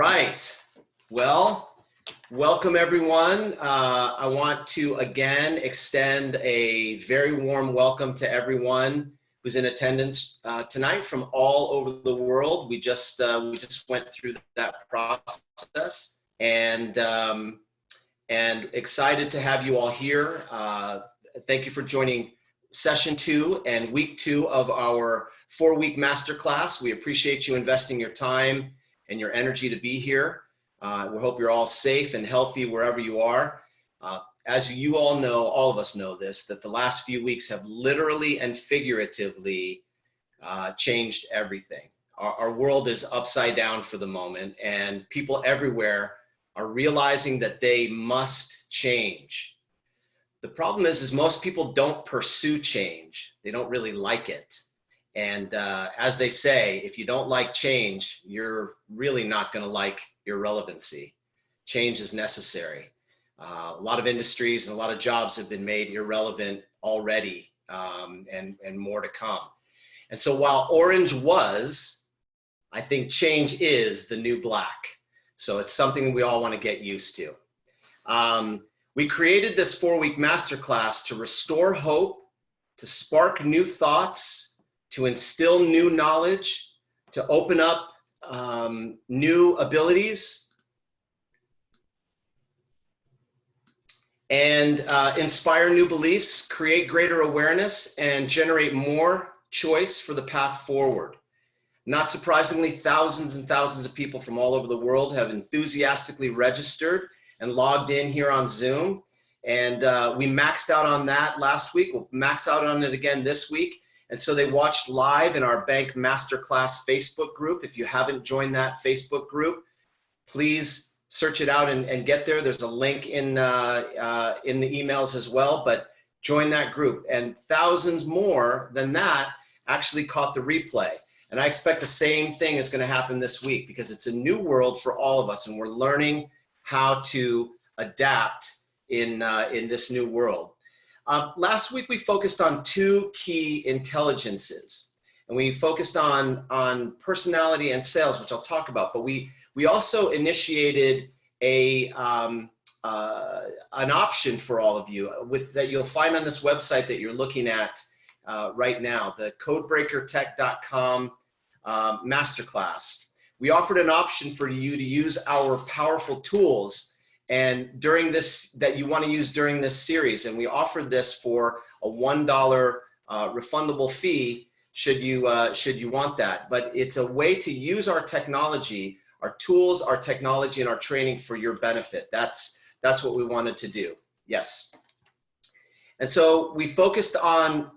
Right. Well, welcome everyone. I want to again extend a very warm welcome to everyone who's in attendance tonight from all over the world. We just went through that process, and excited to have you all here. Thank you for joining session 2 and week 2 of our 4-week masterclass. We appreciate you investing your time and your energy to be here. We hope you're all safe and healthy wherever you are. As you all know, all of us know this, that the last few weeks have literally and figuratively changed everything. Our world is upside down for the moment, and people everywhere are realizing that they must change. The problem is most people don't pursue change. They don't really like it. And as they say, if you don't like change, you're really not going to like irrelevancy. Change is necessary. A lot of industries and a lot of jobs have been made irrelevant already, and more to come. And so while orange was, I think change is the new black. So it's something we all want to get used to. We created this 4-week masterclass to restore hope, to spark new thoughts, to instill new knowledge, to open up new abilities, and inspire new beliefs, create greater awareness, and generate more choice for the path forward. Not surprisingly, thousands and thousands of people from all over the world have enthusiastically registered and logged in here on Zoom. And we maxed out on that last week. We'll max out on it again this week. And so they watched live in our Bank Masterclass Facebook group. If you haven't joined that Facebook group, please search it out and get there. There's a link in the emails as well, but join that group. And thousands more than that actually caught the replay. And I expect the same thing is going to happen this week, because it's a new world for all of us, and we're learning how to adapt in this new world. Last week we focused on 2 key intelligences, and we focused on personality and sales, which I'll talk about. But we also initiated an option for all of you that you'll find on this website that you're looking at right now, the codebreakertech.com masterclass. We offered an option for you to use our powerful tools and during this, that you want to use during this series. And we offered this for a $1 refundable fee should you want that. But it's a way to use our technology, our tools, our technology, and our training for your benefit. That's what we wanted to do. Yes. And so we focused on,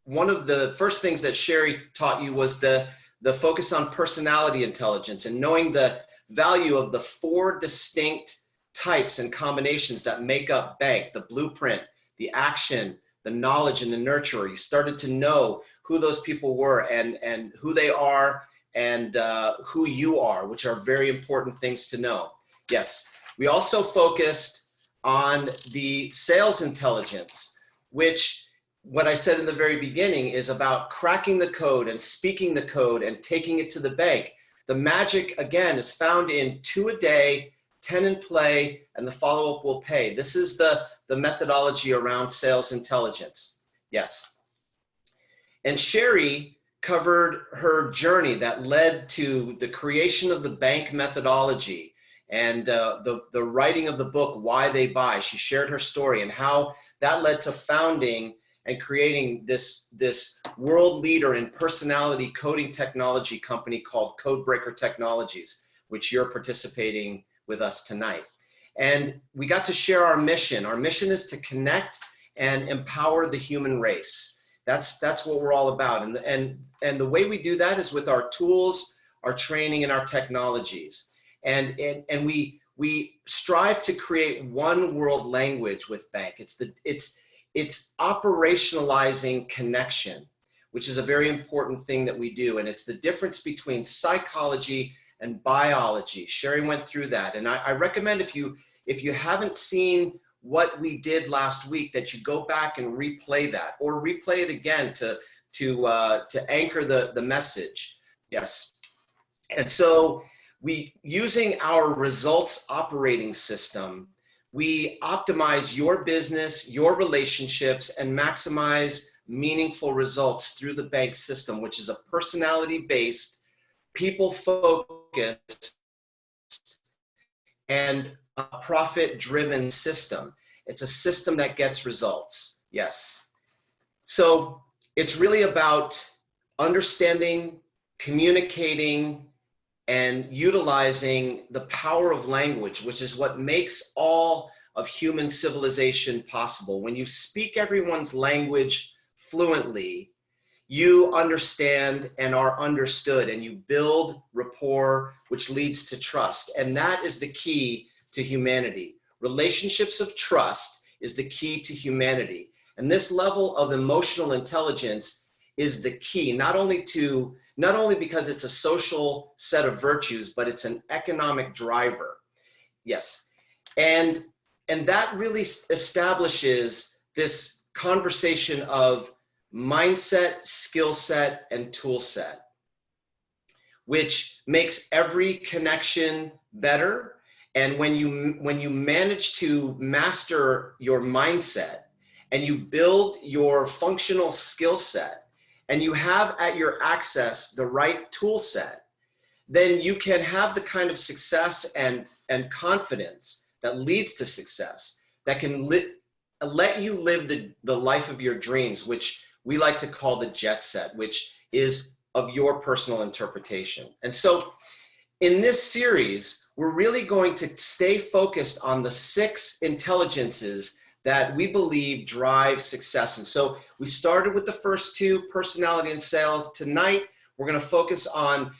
one of the first things that Sherry taught you was the focus on personality intelligence and knowing the value of the 4 distinct types and combinations that make up BANK: the blueprint, the action, the knowledge, and the nurturer. You started to know who those people were and who they are and who you are, which are very important things to know. Yes, we also focused on the sales intelligence, which, what I said in the very beginning, is about cracking the code and speaking the code and taking it to the bank. The magic, again, is found in 2 a day, 10 in play, and the follow-up will pay. This is the methodology around sales intelligence. Yes. And Sherry covered her journey that led to the creation of the BANK methodology and the writing of the book, Why They Buy. She shared her story and how that led to founding and creating this world leader in personality coding technology company called Codebreaker Technologies, which you're participating with us tonight. And we got to share our mission. Our mission is to connect and empower the human race. That's what we're all about. And the way we do that is with our tools, our training, and our technologies. And we strive to create one world language with BANK. It's operationalizing connection, which is a very important thing that we do. And it's the difference between psychology and biology. Sherry went through that. And I recommend if you haven't seen what we did last week, that you go back and replay that, or replay it again to anchor the message. Yes. And so using our results operating system, we optimize your business, your relationships, and maximize meaningful results through the bank system, which is a personality-based, people-focused, and a profit-driven system. It's a system that gets results. Yes. So it's really about understanding, communicating, and utilizing the power of language, which is what makes all of human civilization possible. When you speak everyone's language fluently, you understand and are understood, and you build rapport, which leads to trust. And that is the key to humanity. Relationships of trust is the key to humanity. And this level of emotional intelligence is the key, not only because it's a social set of virtues, but it's an economic driver. Yes. And that really establishes this conversation of mindset, skill set, and tool set, which makes every connection better. And when you manage to master your mindset and you build your functional skill set and you have at your access the right tool set, then you can have the kind of success and confidence that leads to success, that can let you live the life of your dreams, which we like to call the jet set, which is of your personal interpretation. And so in this series, we're really going to stay focused on the 6 intelligences that we believe drive success. And so we started with the first 2, personality and sales. Tonight, we're going to focus on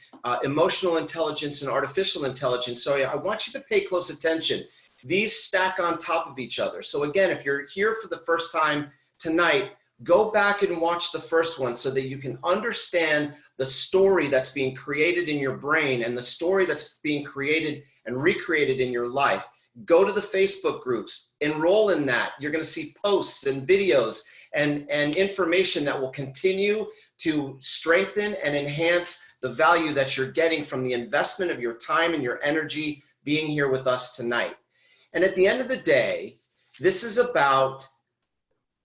emotional intelligence and artificial intelligence. So I want you to pay close attention. These stack on top of each other. So again, if you're here for the first time tonight, go back and watch the first one so that you can understand the story that's being created in your brain and the story that's being created and recreated in your life. Go to the Facebook groups, enroll in that. You're going to see posts and videos and information that will continue to strengthen and enhance the value that you're getting from the investment of your time and your energy being here with us tonight. And at the end of the day, this is about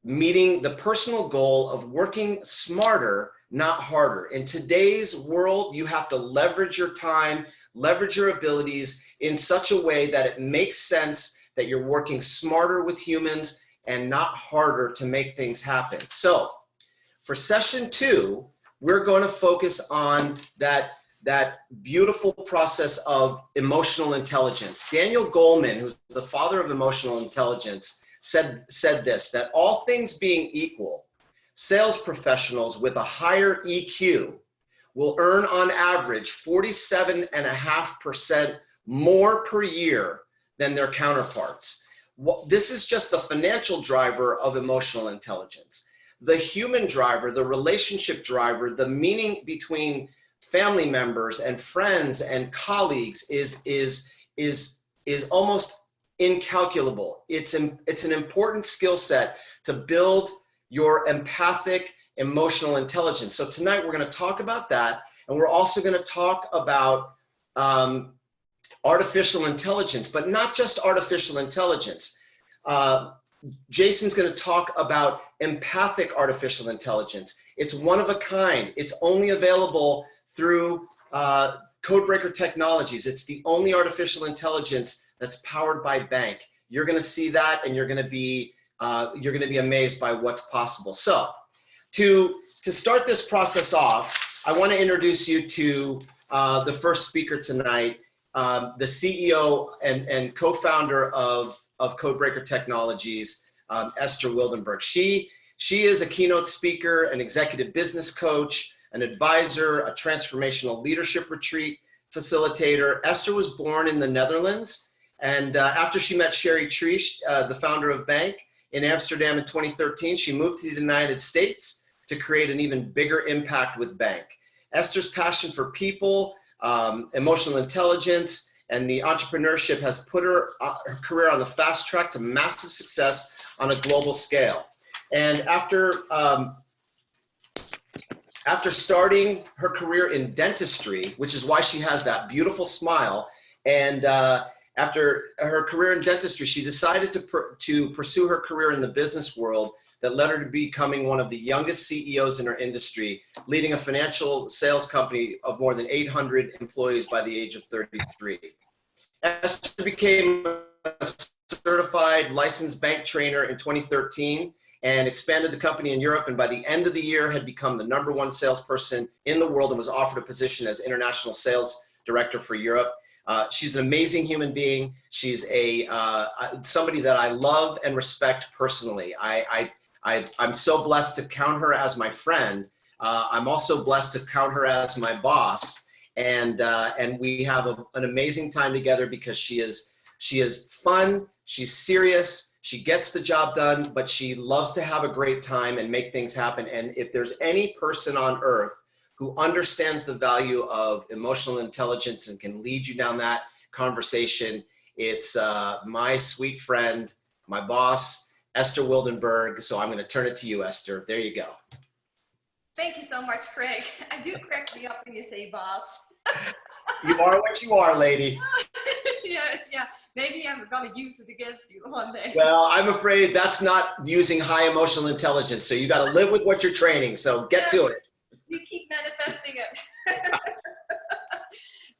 meeting the personal goal of working smarter, not harder. In today's world, you have to leverage your time, leverage your abilities in such a way that it makes sense that you're working smarter with humans and not harder to make things happen. So for session 2, we're going to focus on that beautiful process of emotional intelligence. Daniel Goleman, who's the father of emotional intelligence, said this, that all things being equal, sales professionals with a higher EQ will earn on average 47.5% more per year than their counterparts. This is just the financial driver of emotional intelligence. The human driver, the relationship driver, the meaning between family members and friends and colleagues is almost incalculable. It's an important skill set to build your empathic emotional intelligence. So tonight we're going to talk about that, and we're also going to talk about artificial intelligence, but not just artificial intelligence. Jason's going to talk about empathic artificial intelligence. It's one of a kind. It's only available through Codebreaker Technologies. It's the only artificial intelligence that's powered by bank. You're going to see that, and you're going to be amazed by what's possible. So, to start this process off, I want to introduce you to the first speaker tonight, the CEO and co-founder of Codebreaker Technologies, Esther Wildenberg. She is a keynote speaker, an executive business coach, an advisor, a transformational leadership retreat facilitator. Esther was born in the Netherlands, and after she met Sherry Triesch, the founder of Bank, in Amsterdam in 2013, she moved to the United States to create an even bigger impact with Bank. Esther's passion for people, emotional intelligence, and the entrepreneurship has put her career on the fast track to massive success on a global scale. And after After starting her career in dentistry, which is why she has that beautiful smile, and after her career in dentistry, she decided to pursue her career in the business world that led her to becoming one of the youngest CEOs in her industry, leading a financial sales company of more than 800 employees by the age of 33. Esther became a certified licensed bank trainer in 2013 and expanded the company in Europe, and by the end of the year had become the #1 salesperson in the world and was offered a position as international sales director for Europe. She's an amazing human being. She's somebody that I love and respect personally. I'm so blessed to count her as my friend. I'm also blessed to count her as my boss. And we have an amazing time together because she is fun, she's serious, she gets the job done, but she loves to have a great time and make things happen. And if there's any person on earth who understands the value of emotional intelligence and can lead you down that conversation, it's my sweet friend, my boss, Esther Wildenberg. So I'm going to turn it to you, Esther. There you go. Thank you so much, Craig. You crack me up when you say boss. You are what you are, lady. Yeah. Maybe I'm gonna use it against you one day. Well, I'm afraid that's not using high emotional intelligence. So you got to live with what you're training. So get to it. You keep manifesting it.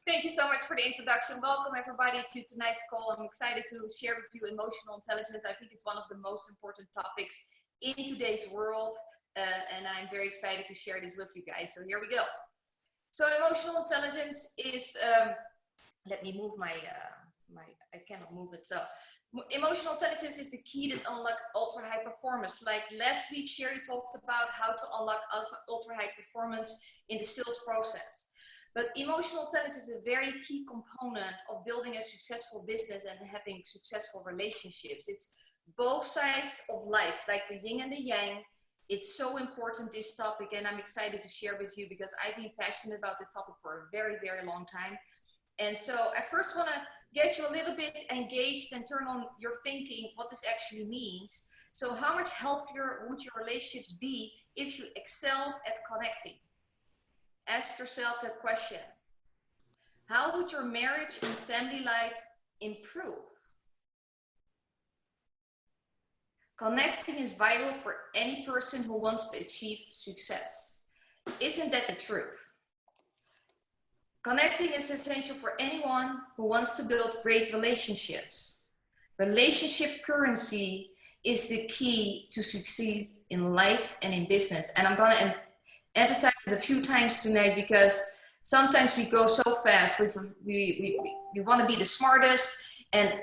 Thank you so much for the introduction. Welcome everybody to tonight's call. I'm excited to share with you emotional intelligence. I think it's one of the most important topics in today's world. And I'm very excited to share this with you guys. So here we go. So emotional intelligence is, let me move I cannot move it. So emotional intelligence is the key that unlock ultra high performance. Like last week, Sherry talked about how to unlock ultra high performance in the sales process. But emotional intelligence is a very key component of building a successful business and having successful relationships. It's both sides of life, like the yin and the yang. It's so important, this topic, and I'm excited to share with you because I've been passionate about this topic for a very, very long time. And so I first want to get you a little bit engaged and turn on your thinking what this actually means. So how much healthier would your relationships be if you excelled at connecting? Ask yourself that question. How would your marriage and family life improve? Connecting is vital for any person who wants to achieve success. Isn't that the truth? Connecting is essential for anyone who wants to build great relationships. Relationship currency is the key to succeed in life and in business. And I'm going to emphasize it a few times tonight because sometimes we go so fast. We want to be the smartest and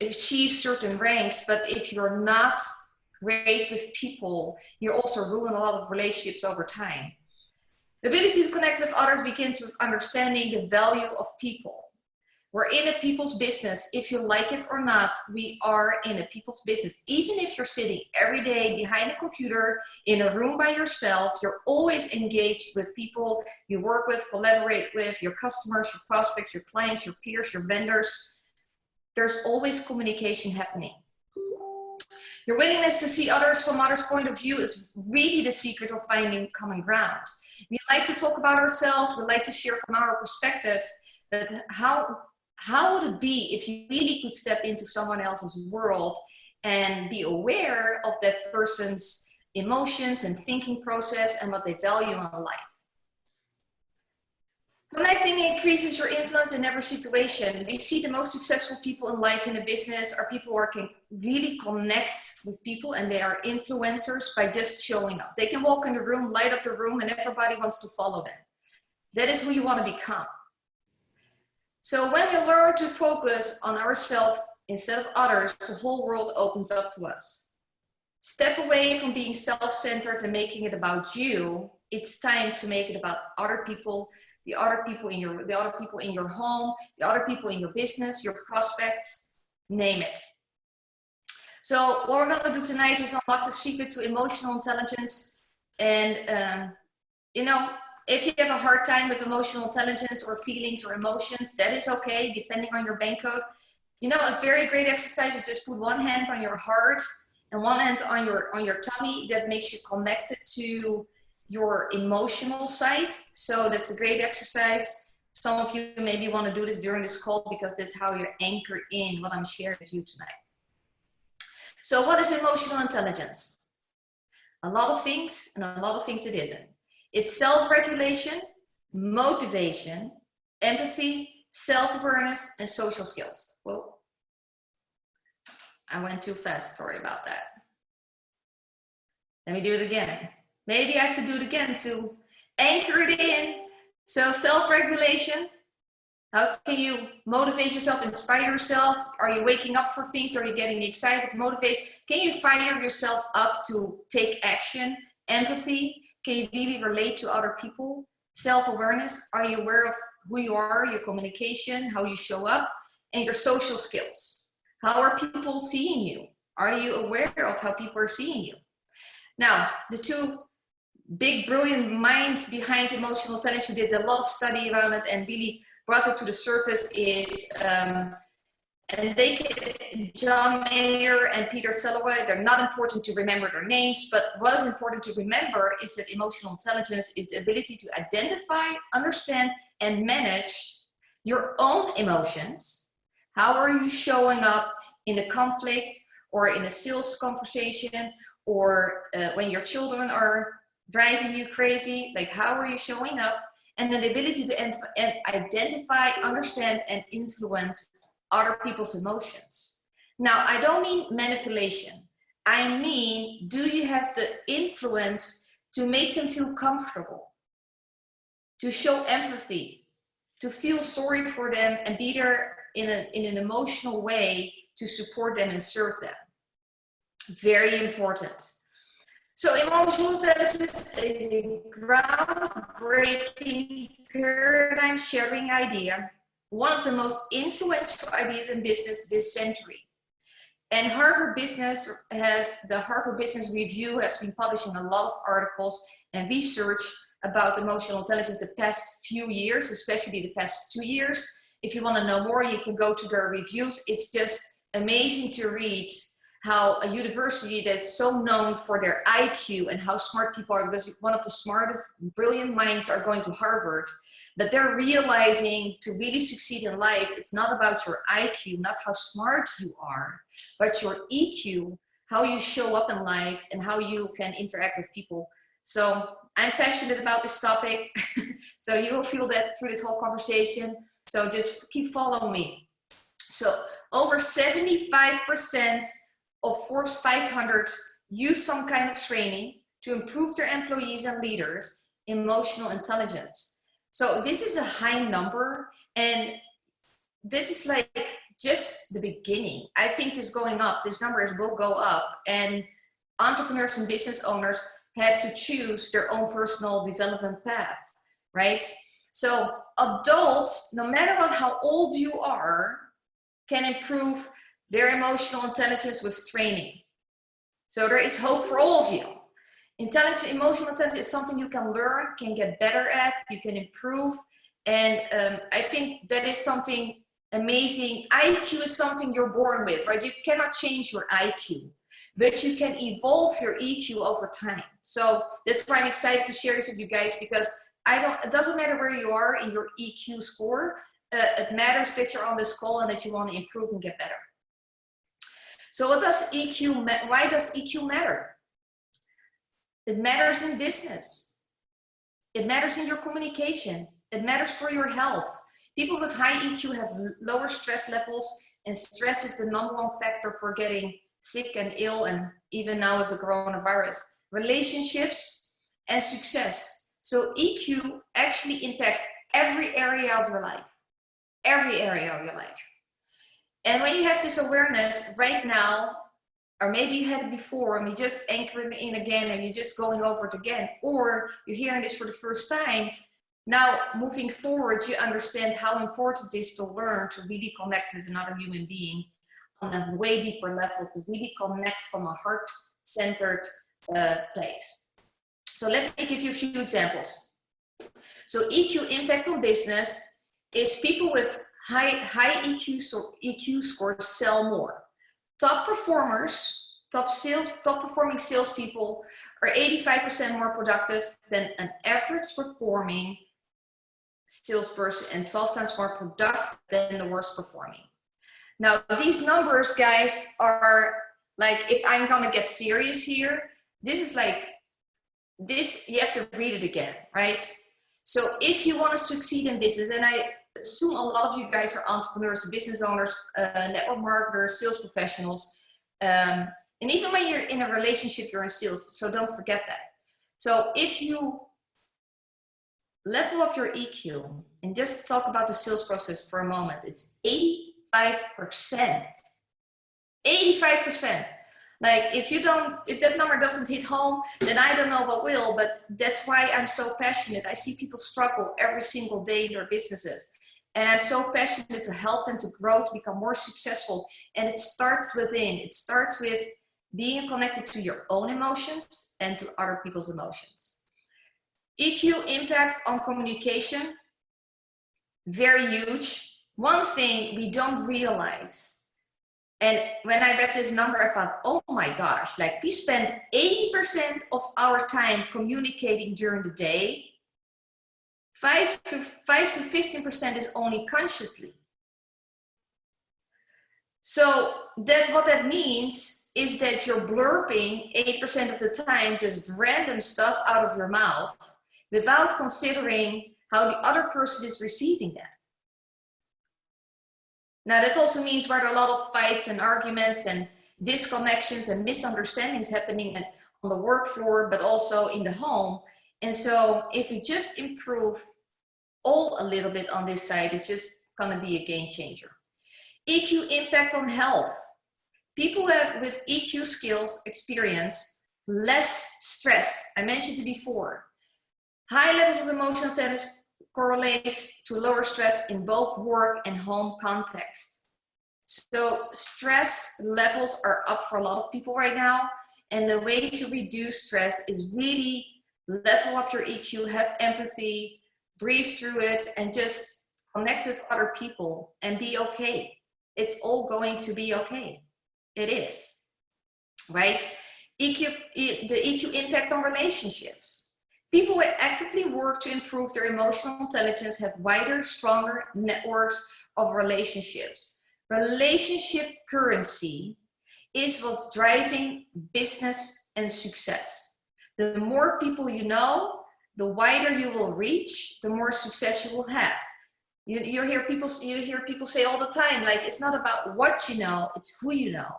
achieve certain ranks, but if you're not great with people, you also ruin a lot of relationships over time. The ability to connect with others begins with understanding the value of people. We're in a people's business. If you like it or not, we are in a people's business. Even if you're sitting every day behind a computer in a room by yourself, you're always engaged with people you work with, collaborate with, your customers, your prospects, your clients, your peers, your vendors. There's always communication happening. Your willingness to see others from others' point of view is really the secret of finding common ground. We like to talk about ourselves, we like to share from our perspective, but how would it be if you really could step into someone else's world and be aware of that person's emotions and thinking process and what they value in life? Connecting increases your influence in every situation. We see the most successful people in life in a business are people who can really connect with people, and they are influencers by just showing up. They can walk in the room, light up the room, and everybody wants to follow them. That is who you want to become. So when we learn to focus on ourselves instead of others, the whole world opens up to us. Step away from being self-centered and making it about you. It's time to make it about other people, the other people in your home, the other people in your business, your prospects, name it. So what we're going to do tonight is unlock the secret to emotional intelligence. And, if you have a hard time with emotional intelligence or feelings or emotions, that is okay, depending on your bank code. A very great exercise is just put one hand on your heart and one hand on your tummy. That makes you connected to your emotional side. So that's a great exercise. Some of you maybe want to do this during this call because that's how you anchor in what I'm sharing with you tonight. So what is emotional intelligence? A lot of things, and a lot of things it isn't. It's self-regulation, motivation, empathy, self-awareness, and social skills. Whoa. I went too fast, sorry about that. Let me do it again. Maybe I have to do it again to anchor it in. So self-regulation, how can you motivate yourself, inspire yourself? Are you waking up for things? Are you getting excited, motivated? Can you fire yourself up to take action? Empathy, can you really relate to other people? Self-awareness, are you aware of who you are, your communication, how you show up? And your social skills. How are people seeing you? Are you aware of how people are seeing you? Now, the two big, brilliant minds behind emotional intelligence who did a lot of study around it and really brought it to the surface is, John Mayer and Peter Salovey. They're not important to remember their names, but what is important to remember is that emotional intelligence is the ability to identify, understand, and manage your own emotions. How are you showing up in a conflict or in a sales conversation or when your children are driving you crazy? Like, how are you showing up? And then the ability to identify, understand, and influence other people's emotions. Now, I don't mean manipulation. I mean, do you have the influence to make them feel comfortable, to show empathy, to feel sorry for them and be there in an emotional way to support them and serve them? Very important. So emotional intelligence is a groundbreaking paradigm sharing idea, one of the most influential ideas in business this century. And the Harvard Business Review has been publishing a lot of articles and research about emotional intelligence the past few years, especially the past 2 years. If you want to know more, you can go to their reviews. It's just amazing to read how a university that's so known for their IQ and how smart people are, because one of the smartest, brilliant minds are going to Harvard, but they're realizing to really succeed in life, it's not about your IQ, not how smart you are, but your EQ, how you show up in life and how you can interact with people. So I'm passionate about this topic. So you will feel that through this whole conversation. So just keep following me. So over 75% of Forbes 500 use some kind of training to improve their employees and leaders' emotional intelligence. So this is a high number, and this is like just the beginning. I think this going up, these numbers will go up, and entrepreneurs and business owners have to choose their own personal development path, right? So adults, no matter what, how old you are, can improve their emotional intelligence with training. So there is hope for all of you. Emotional intelligence is something you can learn, can get better at, you can improve. And I think that is something amazing. IQ is something you're born with, right? You cannot change your IQ, but you can evolve your EQ over time. So that's why I'm excited to share this with you guys, because it doesn't matter where you are in your EQ score. It matters that you're on this call and that you want to improve and get better. So why does EQ matter? It matters in business. It matters in your communication. It matters for your health. People with high EQ have lower stress levels, and stress is the #1 factor for getting sick and ill, and even now with the coronavirus. Relationships and success. So EQ actually impacts every area of your life. Every area of your life. And when you have this awareness right now, or maybe you had it before and you just anchor it in again and you're just going over it again, or you're hearing this for the first time, now moving forward, you understand how important it is to learn to really connect with another human being on a way deeper level, to really connect from a heart-centered place. So let me give you a few examples. So EQ impact on business is people with high EQ scores sell more. Top top performing salespeople are 85% more productive than an average performing salesperson and 12 times more productive than the worst performing. Now, these numbers, guys, are like, if I'm gonna get serious here, this is like, this, you have to read it again, right? So if you want to succeed in business, and I assume a lot of you guys are entrepreneurs, business owners, network marketers, sales professionals, and even when you're in a relationship, you're in sales, so don't forget that. So if you level up your EQ and just talk about the sales process for a moment, it's 85%. 85%. Like if that number doesn't hit home, then I don't know what will, but that's why I'm so passionate. I see people struggle every single day in their businesses. And I'm so passionate to help them to grow, to become more successful. And it starts within. It starts with being connected to your own emotions and to other people's emotions. EQ impact on communication, very huge. One thing we don't realize, and when I read this number, I thought, oh my gosh, like we spend 80% of our time communicating during the day. 5 to 15% is only consciously. So what that means is that you're blurping 80% of the time, just random stuff out of your mouth without considering how the other person is receiving that. Now, that also means where there are a lot of fights and arguments and disconnections and misunderstandings happening on the work floor, but also in the home. And so if we just improve all a little bit on this side, it's just going to be a game changer. EQ impact on health. People with EQ skills experience less stress. I mentioned it before. High levels of emotional intelligence correlates to lower stress in both work and home context. So stress levels are up for a lot of people right now. And the way to reduce stress is really level up your EQ, have empathy, breathe through it, and just connect with other people and be okay. It's all going to be okay. It is, right? The EQ impact on relationships. People who actively work to improve their emotional intelligence have wider, stronger networks of relationships. Relationship currency is what's driving business and success. The more people you know, the wider you will reach, the more success you will have. You hear people say all the time, like, it's not about what you know, it's who you know.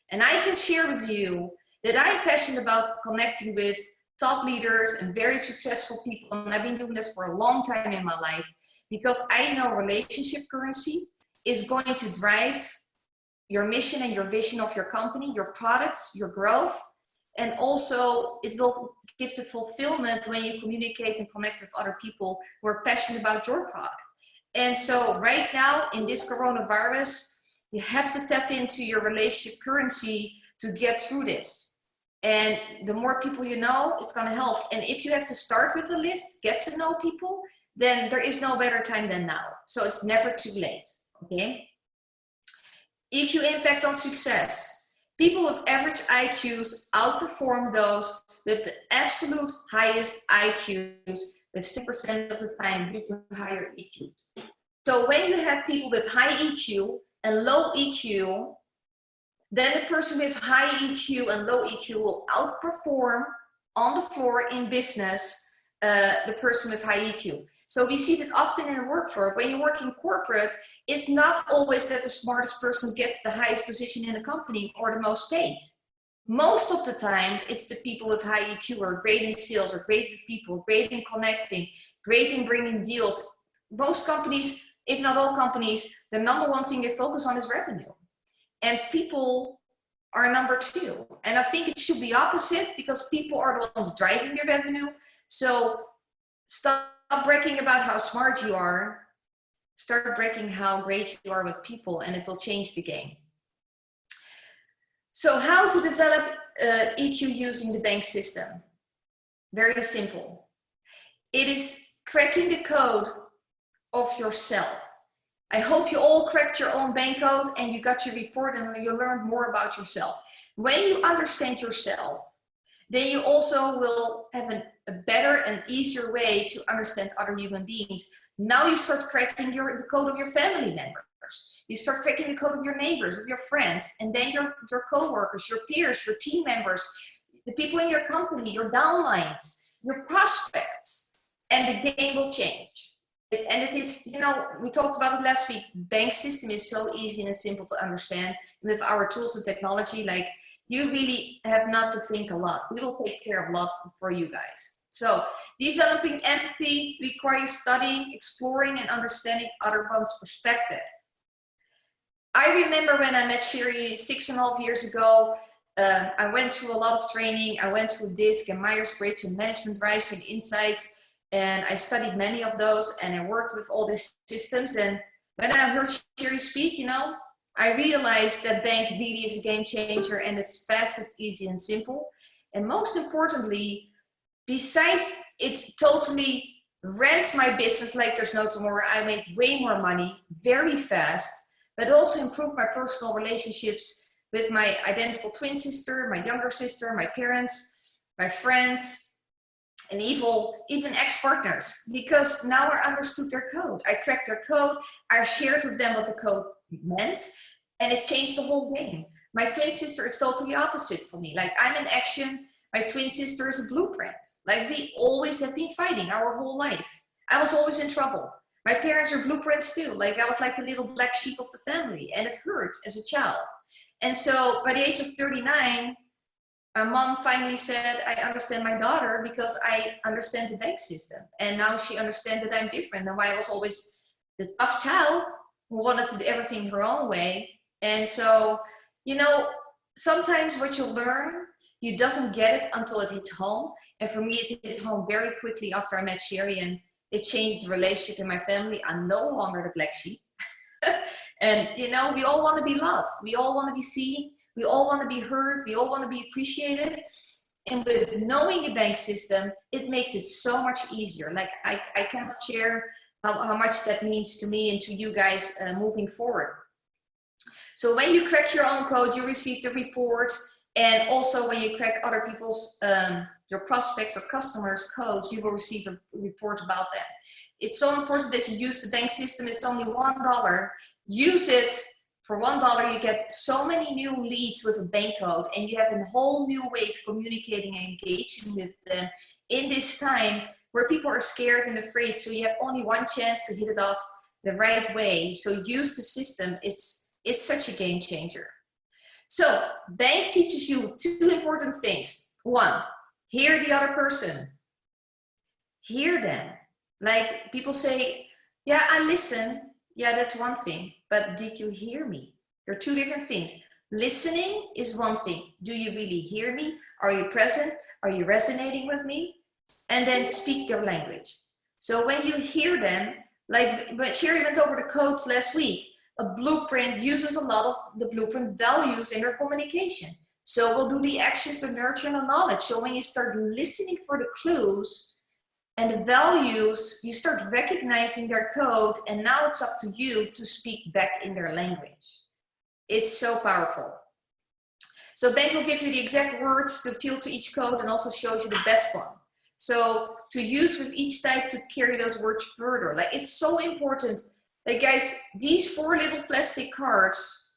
And I can share with you that I'm passionate about connecting with top leaders and very successful people. And I've been doing this for a long time in my life because I know relationship currency is going to drive your mission and your vision of your company, your products, your growth. And also it will give the fulfillment when you communicate and connect with other people who are passionate about your product. And so right now in this coronavirus, you have to tap into your relationship currency to get through this. And the more people you know, it's going to help. And if you have to start with a list, get to know people, then there is no better time than now. So it's never too late. Okay. EQ impact on success. People with average IQs outperform those with the absolute highest IQs with 6% of the time due to higher EQ. So when you have people with high EQ and low EQ, then the person with high EQ and low EQ will outperform on the floor in business the person with high EQ. So we see that often in the work floor. When you work in corporate, it's not always that the smartest person gets the highest position in a company or the most paid. Most of the time, it's the people with high EQ who are great in sales, or great with people, great in connecting, great in bringing deals. Most companies, if not all companies, the number one thing they focus on is revenue. And people are number two. And I think it should be opposite, because people are the ones driving the revenue. So stop bragging about how smart you are. Start bragging how great you are with people, and it will change the game. So how to develop EQ using the bank system? Very simple. It is cracking the code of yourself. I hope you all cracked your own bank code and you got your report and you learned more about yourself. When you understand yourself, then you also will have a better and easier way to understand other human beings. Now you start cracking the code of your family members. You start cracking the code of your neighbors, of your friends, and then your co-workers, your peers, your team members, the people in your company, your downlines, your prospects, and the game will change. And it is, you know, we talked about it last week. Bank system is so easy and simple to understand. With our tools and technology, like, you really have not to think a lot. We will take care of a lot for you guys. So developing empathy requires studying, exploring, and understanding other one's perspective. I remember when I met Sherry 6.5 years ago, I went through a lot of training. I went through DISC and Myers-Briggs and Management Rise and Insights, and I studied many of those, and I worked with all these systems. And when I heard Sherry speak, you know, I realized that bank really is a game changer, and it's fast, it's easy, and simple. And most importantly, besides it totally rents my business like there's no tomorrow, I make way more money very fast, but also improve my personal relationships with my identical twin sister, my younger sister, my parents, my friends, and even ex-partners, because now I understood their code. I cracked their code, I shared with them what the code meant, and it changed the whole game. My twin sister is totally opposite for me. Like, I'm in action, my twin sister is a blueprint. Like, we always have been fighting our whole life. I was always in trouble. My parents are blueprints too. Like, I was like the little black sheep of the family, and it hurt as a child. And so by the age of 39, my mom finally said, I understand my daughter because I understand the bank system. And now she understands that I'm different, and why I was always the tough child who wanted to do everything her own way. And so, you know, sometimes what you learn, you doesn't get it until it hits home. And for me, it hit home very quickly after I met Sherry, and it changed the relationship in my family. I'm no longer the black sheep. And, you know, we all want to be loved. We all want to be seen. We all want to be heard. We all want to be appreciated. And with knowing the bank system, it makes it so much easier. Like, I cannot share how much that means to me and to you guys moving forward. So when you crack your own code, you receive the report. And also when you crack other people's, your prospects or customers' codes, you will receive a report about that. It's so important that you use the bank system. It's only $1. Use it. For $1, you get so many new leads with a bank code, and you have a whole new way of communicating and engaging with them in this time where people are scared and afraid. So you have only one chance to hit it off the right way. So use the system. It's such a game changer. So bank teaches you two important things. One, hear the other person. Hear them. Like, people say, yeah, I listen. Yeah, that's one thing. But did you hear me? There are two different things. Listening is one thing. Do you really hear me? Are you present? Are you resonating with me? And then speak their language. So when you hear them, like when Sherry went over the codes last week, a blueprint uses a lot of the blueprint values in their communication. So we'll do the actions to nurture the knowledge. So when you start listening for the clues and the values, you start recognizing their code, and now it's up to you to speak back in their language. It's so powerful. So bank will give you the exact words to appeal to each code, and also shows you the best one. So to use with each type to carry those words further. Like, it's so important. Like, guys, these 4 little plastic cards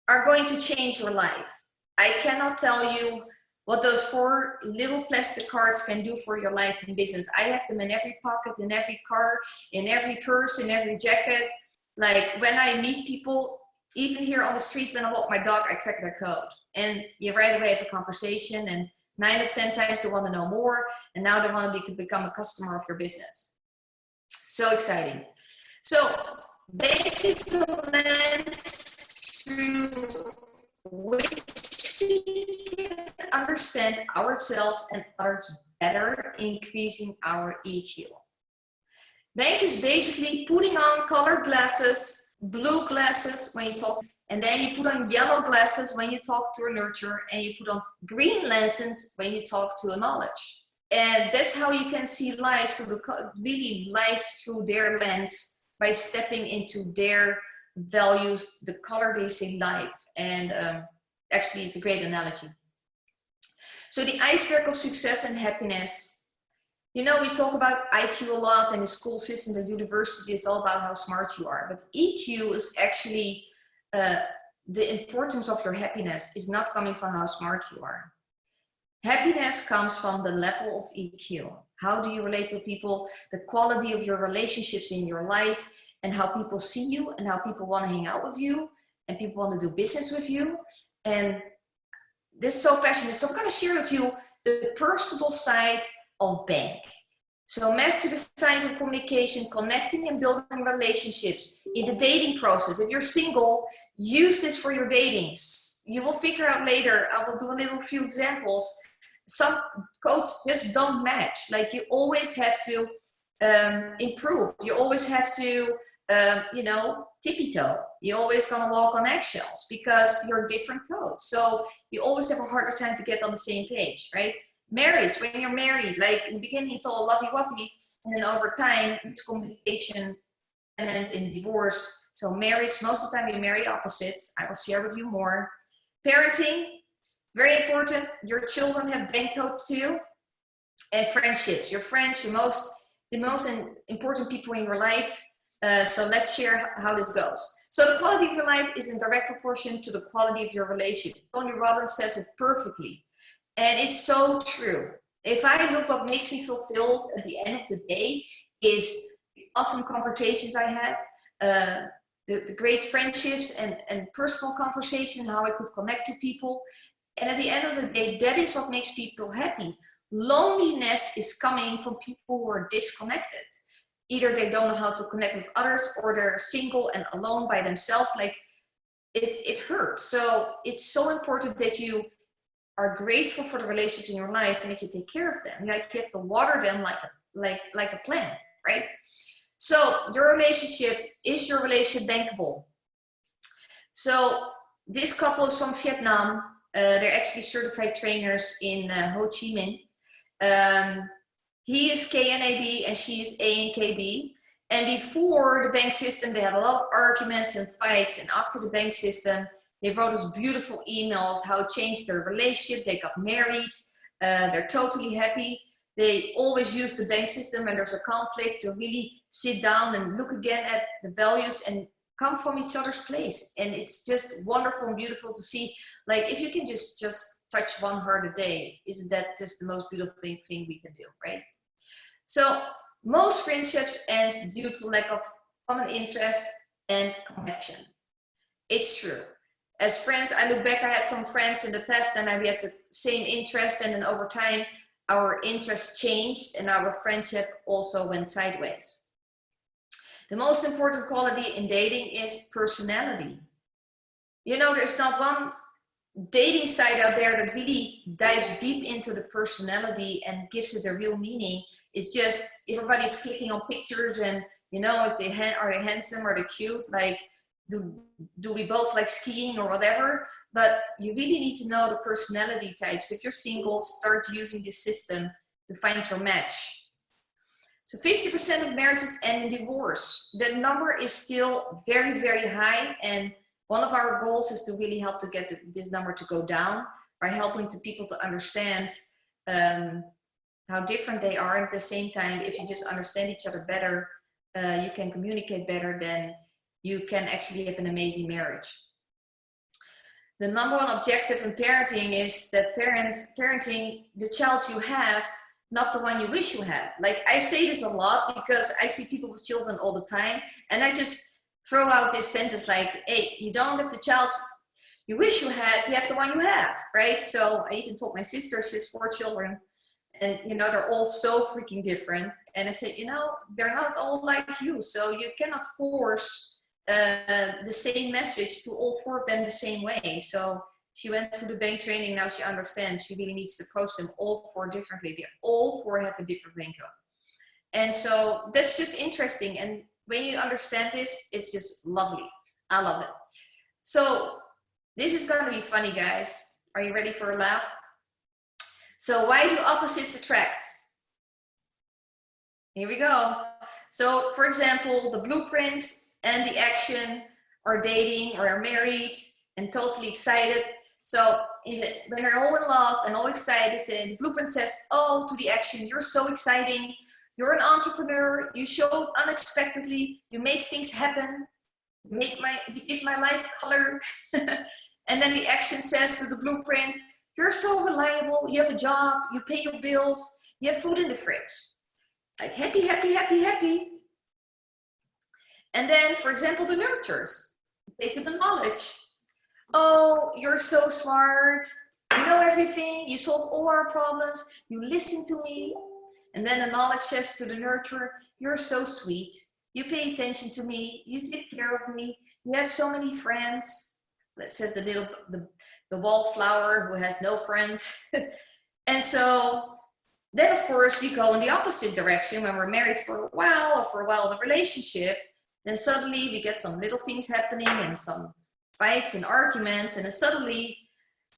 are going to change your life. I cannot tell you what those 4 little plastic cards can do for your life and business. I have them in every pocket, in every car, in every purse, in every jacket. Like, when I meet people, even here on the street, when I walk my dog, I crack their code. And you right away have a conversation, and 9 of 10 times they want to know more, and now they want to become a customer of your business. So exciting. So bank is the lens through which we can understand ourselves and others better, increasing our EQ. Bank is basically putting on colored glasses, blue glasses when you talk, and then you put on yellow glasses when you talk to a nurturer, and you put on green lenses when you talk to a knowledge. And that's how you can see life through really life through their lens, by stepping into their values, the color they see life. And Actually, it's a great analogy. So the iceberg of success and happiness, you know, we talk about IQ a lot in the school system, the university, it's all about how smart you are. But EQ is actually the importance of your happiness is not coming from how smart you are. Happiness comes from the level of EQ. How do you relate with people, the quality of your relationships in your life, and how people see you, and how people want to hang out with you, and people want to do business with you. And this is so passionate. So I'm going to share with you the personal side of bank. So master the science of communication, connecting and building relationships in the dating process. If you're single, use this for your datings. You will figure out later, I will do a little few examples. Some codes just don't match. Like you always have to improve. You always have to, you know, tippy-toe. You're always gonna walk on eggshells because you're different codes. So you always have a harder time to get on the same page, right? Marriage, when you're married, like in the beginning it's all lovey-wovey, and then over time it's communication, and then in divorce. So marriage, most of the time you marry opposites. I will share with you more. Parenting, very important. Your children have bank codes too. And friendships, your friends, the most important people in your life. So let's share how this goes. So the quality of your life is in direct proportion to the quality of your relationship. Tony Robbins says it perfectly. And it's so true. If I look what makes me fulfilled at the end of the day is the awesome conversations I had, the great friendships and personal conversation, how I could connect to people. And at the end of the day, that is what makes people happy. Loneliness is coming from people who are disconnected. Either they don't know how to connect with others, or they're single and alone by themselves. Like it hurts. So it's so important that you are grateful for the relationships in your life and that you take care of them. Like you have to water them like a plant, right? So your relationship, is your relationship bankable? So this couple is from Vietnam. They're actually certified trainers in Ho Chi Minh. He is KNAB and she is ANKB. And before the bank system, they had a lot of arguments and fights. And after the bank system, they wrote us beautiful emails, how it changed their relationship. They got married. They're totally happy. They always use the bank system when there's a conflict to really sit down and look again at the values and come from each other's place. And it's just wonderful and beautiful to see. Like if you can just touch one heart a day, isn't that just the most beautiful thing we can do, right? So most friendships end due to lack of common interest and connection. It's true. As friends, I look back, I had some friends in the past and we had the same interest, and then over time our interests changed and our friendship also went sideways. The most important quality in dating is personality. You know, there's not one dating site out there that really dives deep into the personality and gives it a real meaning. It's just everybody's clicking on pictures and, you know, are they handsome, are they cute? Like, do we both like skiing or whatever? But you really need to know the personality types. If you're single, start using this system to find your match. So 50% of marriages end in divorce. That number is still very, very high. And one of our goals is to really help to get this number to go down by helping to people to understand how different they are. At the same time, if you just understand each other better, you can communicate better, then you can actually have an amazing marriage. The number one objective in parenting is that parenting the child you have, not the one you wish you had. Like I say this a lot because I see people with children all the time, and I just throw out this sentence like, hey, you don't have the child you wish you had, you have the one you have, right? So I even told my sister, she has 4 children, and you know, they're all so freaking different. And I said, you know, they're not all like you, so you cannot force the same message to all 4 of them the same way. So she went through the bank training, now she understands she really needs to approach them all 4 differently. They all 4 have a different bank code. And so that's just interesting. And when you understand this, it's just lovely. I love it. So this is going to be funny, guys. Are you ready for a laugh? So why do opposites attract? Here we go. So for example, the blueprints and the action are dating or are married and totally excited. So when they're all in love and all excited, the blueprint says, oh, to the action, you're so exciting. You're an entrepreneur. You show up unexpectedly. You make things happen. You give my life color. And then the action says to the blueprint, you're so reliable. You have a job. You pay your bills. You have food in the fridge. Like happy, happy, happy, happy. And then, for example, the nurtures. Say to the knowledge, oh, you're so smart. You know everything. You solve all our problems. You listen to me. And then the knowledge says to the nurturer, you're so sweet. You pay attention to me. You take care of me. You have so many friends. That says the wallflower who has no friends. And so then, of course, we go in the opposite direction when we're married for a while, or for a while in a relationship. Then suddenly we get some little things happening and some fights and arguments. And then suddenly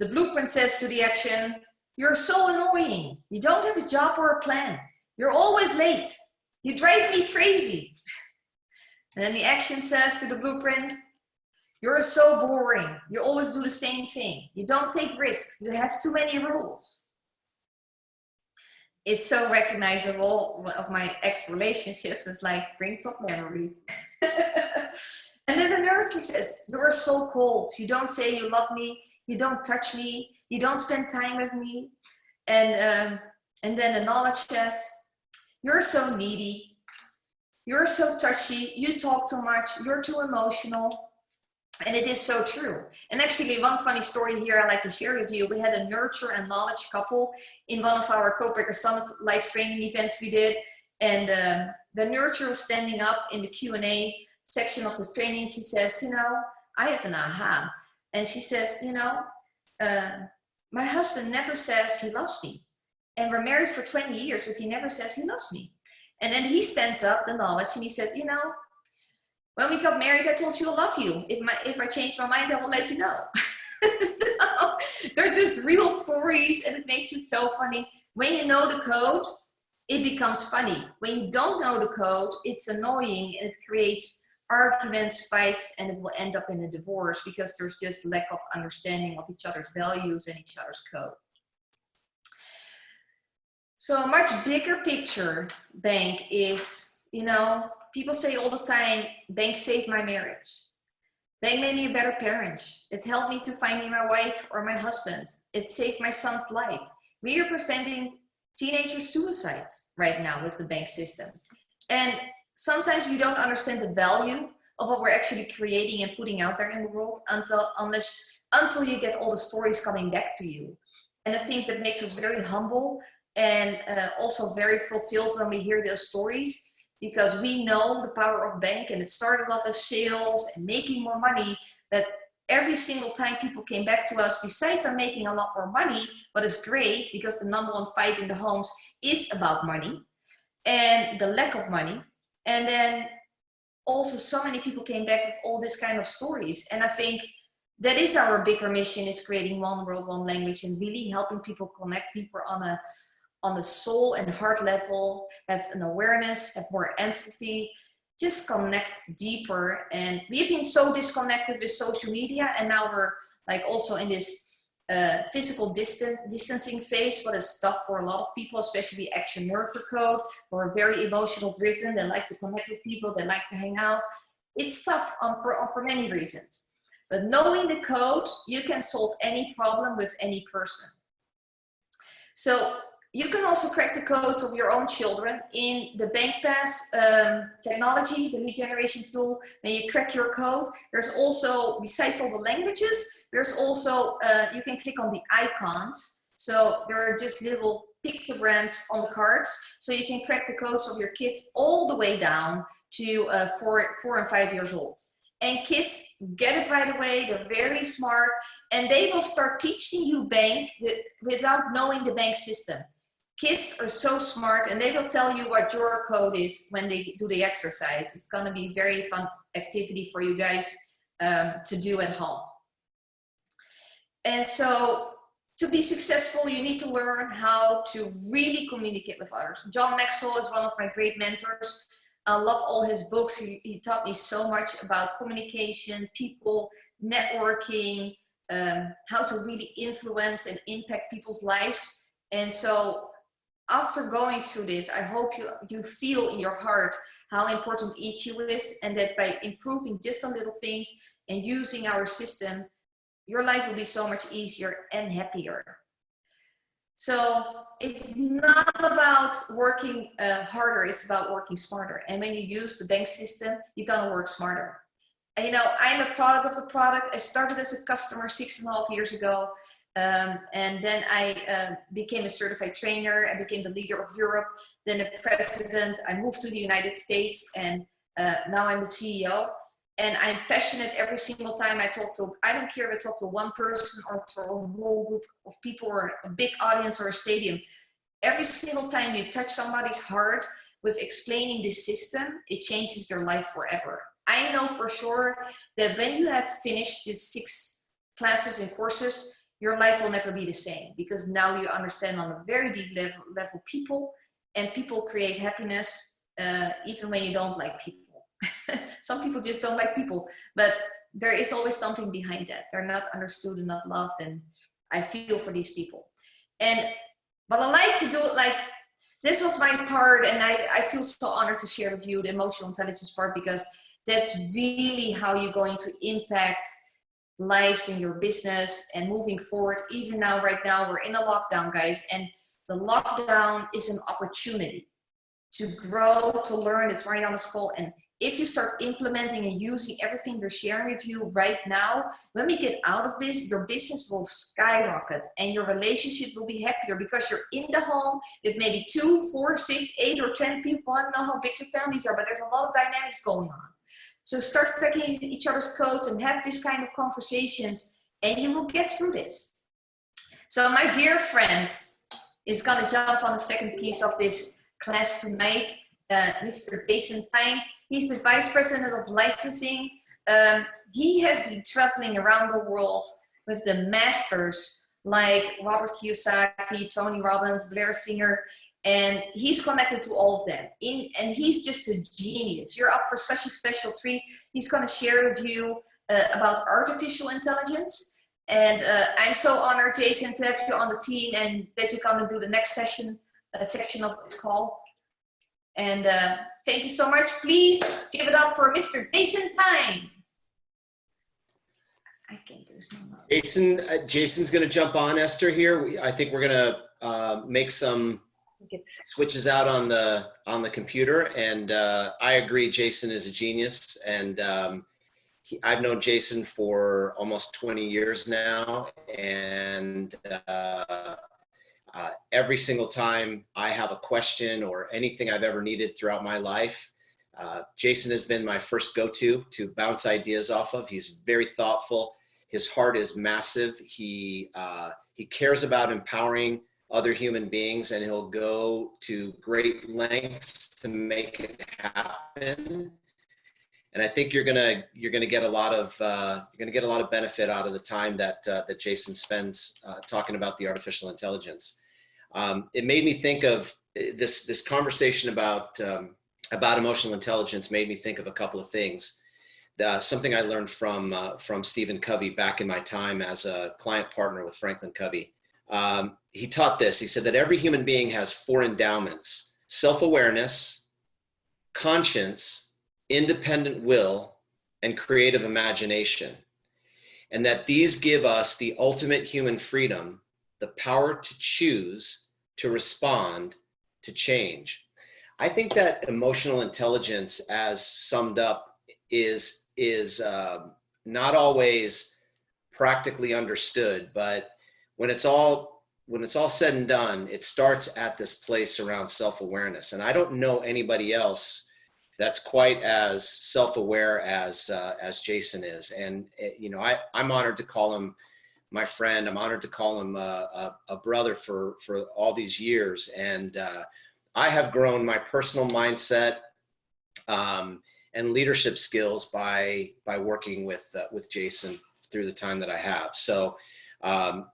the blueprint says to the action, you're so annoying. You don't have a job or a plan. You're always late. You drive me crazy. And then the action says to the blueprint, you're so boring. You always do the same thing. You don't take risks. You have too many rules. It's so recognizable of my ex-relationships. It's like brings up memories. And then the nurture says, you're so cold. You don't say you love me. You don't touch me. You don't spend time with me. And then the knowledge says, you're so needy. You're so touchy. You talk too much. You're too emotional. And it is so true. And actually, one funny story here I'd like to share with you. We had a nurture and knowledge couple in one of our Codebreaker Summit live training events we did. And the nurture was standing up in the Q&A section of the training. She says, you know, I have an aha. And she says, you know, my husband never says he loves me. And we're married for 20 years, but he never says he loves me. And then he stands up, the knowledge, and he said, you know, when we got married, I told you I love you. If I change my mind, I will let you know. So they're just real stories, and it makes it so funny. When you know the code, it becomes funny. When you don't know the code, it's annoying, and it creates arguments, fights, and it will end up in a divorce because there's just lack of understanding of each other's values and each other's code. So a much bigger picture, bank, is, you know, people say all the time, bank saved my marriage. Bank made me a better parent. It helped me to find me my wife or my husband. It saved my son's life. We are preventing teenager suicides right now with the bank system. And sometimes we don't understand the value of what we're actually creating and putting out there in the world until you get all the stories coming back to you. And I think that makes us very humble and also very fulfilled when we hear those stories, because we know the power of bank, and it started off with sales and making more money, that every single time people came back to us, besides are making a lot more money, but it's great because the number one fight in the homes is about money and the lack of money. And then also so many people came back with all this kind of stories. And I think that is our bigger mission, is creating one world, one language, and really helping people connect deeper on the soul and heart level, have an awareness, have more empathy, just connect deeper. And we've been so disconnected with social media, and now we're like also in this physical distancing phase, what is tough for a lot of people, especially action nurture code, who are very emotional driven. They like to connect with people, they like to hang out. It's tough for many reasons. But knowing the code, you can solve any problem with any person. So you can also crack the codes of your own children in the BankPass technology, the lead generation tool. When you crack your code, there's also, besides all the languages, there's also, you can click on the icons. So there are just little pictograms on the cards. So you can crack the codes of your kids all the way down to 4 and 5 years old. And kids get it right away. They're very smart, and they will start teaching you bank without knowing the bank system. Kids are so smart, and they will tell you what your code is when they do the exercise. It's going to be very fun activity for you guys to do at home. And so to be successful, you need to learn how to really communicate with others. John Maxwell is one of my great mentors. I love all his books. He taught me so much about communication, people, networking, how to really influence and impact people's lives. And so after going through this, I hope you feel in your heart how important EQ is, and that by improving just the little things and using our system, your life will be so much easier and happier. So it's not about working harder, it's about working smarter. And when you use the bank system, you're gonna work smarter. And, you know, I'm a product of the product. I started as a customer 6.5 years ago. And then I became a certified trainer. I became the leader of Europe, then the president. I moved to the United States, and now I'm the CEO. And I'm passionate every single time I talk to, I don't care if I talk to one person or to a whole group of people or a big audience or a stadium. Every single time you touch somebody's heart with explaining this system, it changes their life forever. I know for sure that when you have finished these 6 classes and courses, your life will never be the same, because now you understand on a very deep level people, and people create happiness even when you don't like people. Some people just don't like people, but there is always something behind that. They're not understood and not loved, and I feel for these people. But I like to do it like, this was my part, and I feel so honored to share with you the emotional intelligence part, because that's really how you're going to impact lives in your business and moving forward. Even now, right now, we're in a lockdown, guys, and the lockdown is an opportunity to grow, to learn. It's right on the school. And if you start implementing and using everything we're sharing with you right now, when we get out of this, your business will skyrocket and your relationship will be happier, because you're in the home with maybe 2, 4, 6, 8, or 10 people. I don't know how big your families are, but there's a lot of dynamics going on. So start cracking each other's codes and have this kind of conversations, and you will get through this. So my dear friend is going to jump on the second piece of this class tonight, Mr. Jason Tyne. He's the Vice President of Licensing. He has been traveling around the world with the masters like Robert Kiyosaki, Tony Robbins, Blair Singer, and he's connected to all of them. And he's just a genius. You're up for such a special treat. He's going to share with you about artificial intelligence. And I'm so honored, Jason, to have you on the team, and that you're going to do the next section of this call. And thank you so much. Please give it up for Mr. Jason Tyne. I can't do this no. Jason's going to jump on, Esther, here. I think we're going to make some switches out on the computer, and I agree, Jason is a genius, and I've known Jason for almost 20 years now, and every single time I have a question or anything I've ever needed throughout my life, Jason has been my first go-to to bounce ideas off of. He's very thoughtful. His heart is massive. He cares about empowering other human beings, and he'll go to great lengths to make it happen. And I think you're gonna get a lot of benefit out of the time that Jason spends talking about the artificial intelligence. It made me think of this conversation about emotional intelligence. Made me think of a couple of things. Something I learned from Stephen Covey back in my time as a client partner with Franklin Covey. He taught this. He said that every human being has 4 endowments: self-awareness, conscience, independent will, and creative imagination. And that these give us the ultimate human freedom, the power to choose, to respond, to change. I think that emotional intelligence, as summed up, is not always practically understood, but when it's all said and done, it starts at this place around self-awareness. And I don't know anybody else that's quite as self-aware as Jason is. And you know, I'm honored to call him my friend. I'm honored to call him a brother for all these years. And I have grown my personal mindset and leadership skills by working with Jason through the time that I have. So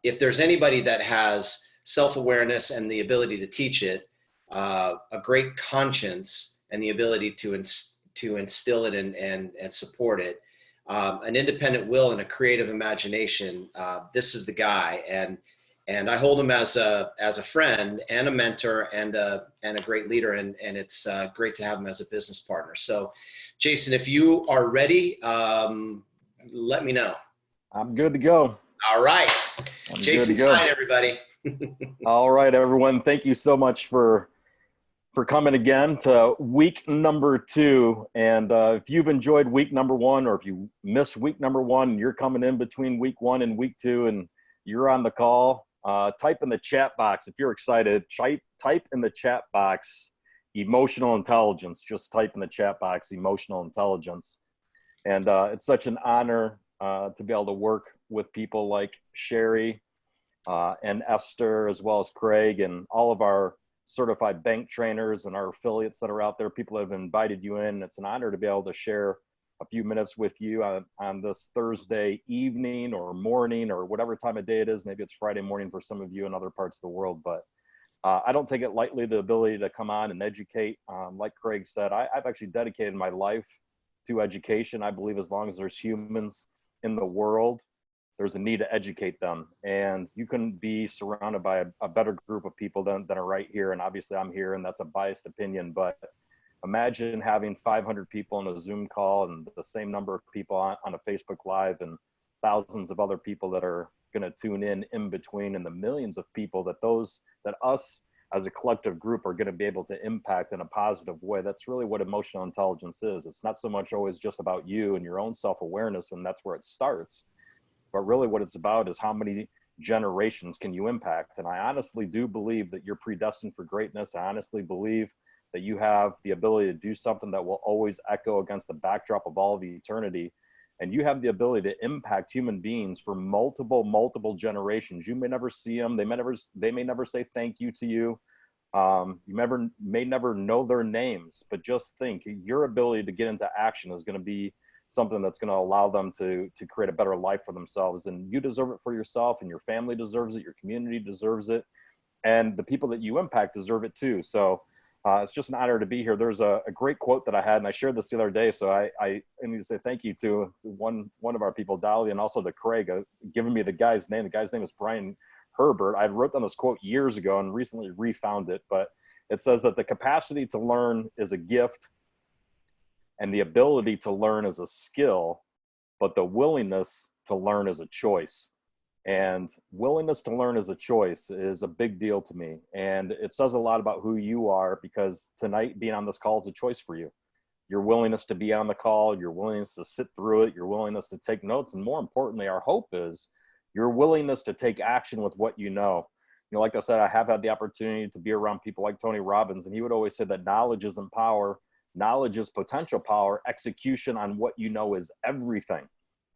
if there's anybody that has self-awareness and the ability to teach it, a great conscience and the ability to instill it and support it, an independent will and a creative imagination, this is the guy. And I hold him as a friend and a mentor and a great leader. And it's great to have him as a business partner. So Jason, if you are ready, let me know. I'm good to go. All right. Jason Tyne, everybody. All right, everyone. Thank you so much for coming again to week number 2. And if you've enjoyed week number 1, or if you missed week number 1, and you're coming in between week 1 and week 2, and you're on the call, type in the chat box. If you're excited, type in the chat box, emotional intelligence. Just type in the chat box, emotional intelligence. And it's such an honor to be able to work with people like Sherry and Esther, as well as Craig, and all of our certified bank trainers and our affiliates that are out there. People have invited you in. It's an honor to be able to share a few minutes with you on this Thursday evening or morning or whatever time of day it is. Maybe it's Friday morning for some of you in other parts of the world, but I don't take it lightly, the ability to come on and educate. Like Craig said, I've actually dedicated my life to education. I believe as long as there's humans in the world, there's a need to educate them. And you couldn't be surrounded by a better group of people than are right here. And obviously I'm here, and that's a biased opinion, but imagine having 500 people on a Zoom call and the same number of people on a Facebook Live, and thousands of other people that are going to tune in between, and the millions of people that us as a collective group are going to be able to impact in a positive way. That's really what emotional intelligence is. It's not so much always just about you and your own self-awareness, and that's where it starts. But really what it's about is how many generations can you impact? And I honestly do believe that you're predestined for greatness. I honestly believe that you have the ability to do something that will always echo against the backdrop of all of eternity. And you have the ability to impact human beings for multiple generations. You may never see them. They may never say thank you to you. You may never know their names, but just think, your ability to get into action is going to be something that's going to allow them to create a better life for themselves. And you deserve it for yourself, and your family deserves it. Your community deserves it. And the people that you impact deserve it too. So it's just an honor to be here. There's a great quote that I had, and I shared this the other day. So I need to say thank you to one of our people, Dolly, and also to Craig, giving me the guy's name. The guy's name is Brian Herbert. I wrote down this quote years ago and recently refound it, but it says that the capacity to learn is a gift, and the ability to learn is a skill, but the willingness to learn is a choice. And willingness to learn as a choice is a big deal to me. And it says a lot about who you are, because tonight being on this call is a choice for you. Your willingness to be on the call, your willingness to sit through it, your willingness to take notes, and more importantly, our hope is your willingness to take action with what you know. You know, like I said, I have had the opportunity to be around people like Tony Robbins, and he would always say that knowledge isn't power. Knowledge is potential power. Execution on what you know is everything.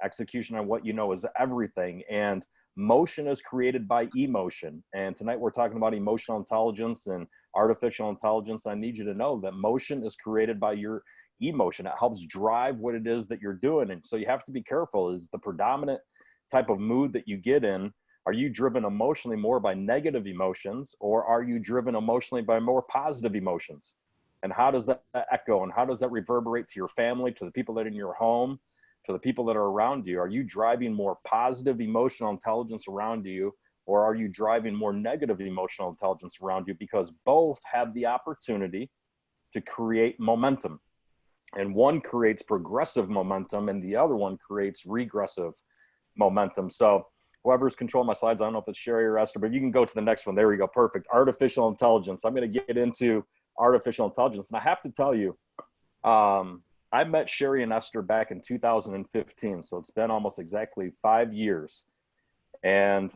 Execution on what you know is everything. And motion is created by emotion. And tonight we're talking about emotional intelligence and artificial intelligence. I need you to know that motion is created by your emotion. It helps drive what it is that you're doing. And so you have to be careful. Is the predominant type of mood that you get in, are you driven emotionally more by negative emotions, or are you driven emotionally by more positive emotions? And how does that echo, and how does that reverberate to your family, to the people that are in your home, to the people that are around you? Are you driving more positive emotional intelligence around you, or are you driving more negative emotional intelligence around you? Because both have the opportunity to create momentum. And one creates progressive momentum, and the other one creates regressive momentum. So whoever's controlling my slides, I don't know if it's Sherry or Esther, but you can go to the next one. There we go. Perfect. Artificial intelligence. I'm going to get into artificial intelligence. And I have to tell you, I met Sherry and Esther back in 2015. So it's been almost exactly 5 years. And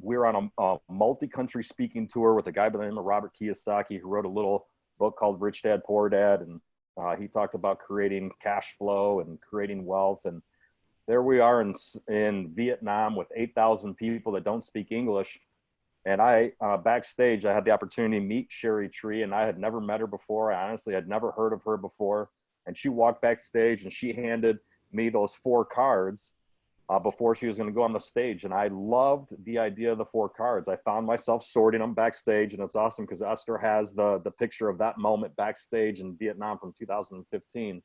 we're on a multi-country speaking tour with a guy by the name of Robert Kiyosaki, who wrote a little book called Rich Dad, Poor Dad. And he talked about creating cash flow and creating wealth. And there we are in Vietnam with 8,000 people that don't speak English. And I, backstage, I had the opportunity to meet Sherry Tree, and I had never met her before. I honestly had never heard of her before. And she walked backstage and she handed me those 4 cards before she was going to go on the stage. And I loved the idea of the 4 cards. I found myself sorting them backstage, and it's awesome because Esther has the picture of that moment backstage in Vietnam from 2015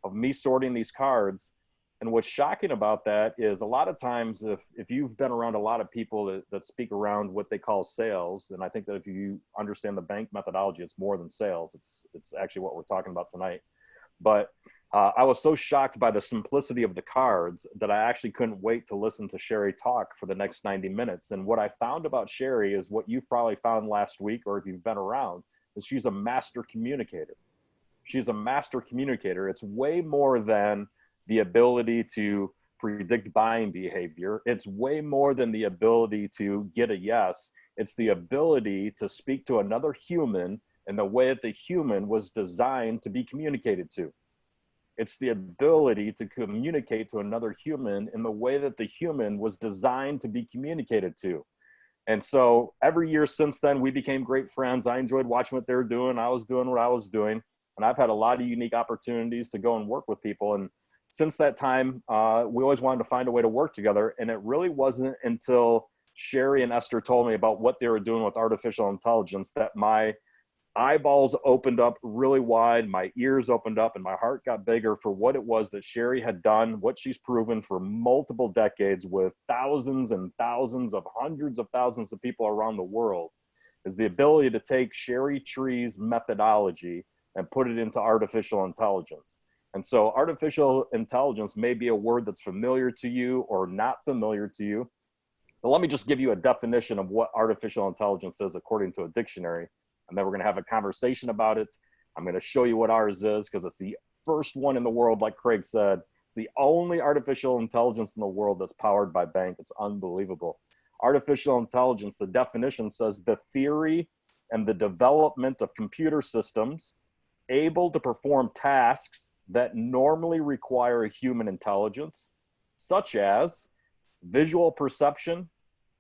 of me sorting these cards. And what's shocking about that is a lot of times if you've been around a lot of people that speak around what they call sales, and I think that if you understand the bank methodology, it's more than sales. It's actually what we're talking about tonight. But I was so shocked by the simplicity of the cards that I actually couldn't wait to listen to Sherry talk for the next 90 minutes. And what I found about Sherry is what you've probably found last week, or if you've been around, is she's a master communicator. She's a master communicator. It's way more than the ability to predict buying behavior. It's way more than the ability to get a yes. It's the ability to speak to another human in the way that the human was designed to be communicated to. It's the ability to communicate to another human in the way that the human was designed to be communicated to. And so every year since then, we became great friends. I enjoyed watching what they were doing. I was doing what I was doing. And I've had a lot of unique opportunities to go and work with people. And since that time, we always wanted to find a way to work together. And it really wasn't until Sherry and Esther told me about what they were doing with artificial intelligence that my eyeballs opened up really wide, my ears opened up, and my heart got bigger for what it was that Sherry had done, what she's proven for multiple decades with thousands and thousands of hundreds of thousands of people around the world, is the ability to take Sherry Tree's methodology and put it into artificial intelligence. And so artificial intelligence may be a word that's familiar to you or not familiar to you. But let me just give you a definition of what artificial intelligence is according to a dictionary. And then we're going to have a conversation about it. I'm going to show you what ours is because it's the first one in the world, like Craig said. It's the only artificial intelligence in the world that's powered by bank. It's unbelievable. Artificial intelligence, the definition says the theory and the development of computer systems able to perform tasks that normally require human intelligence, such as visual perception,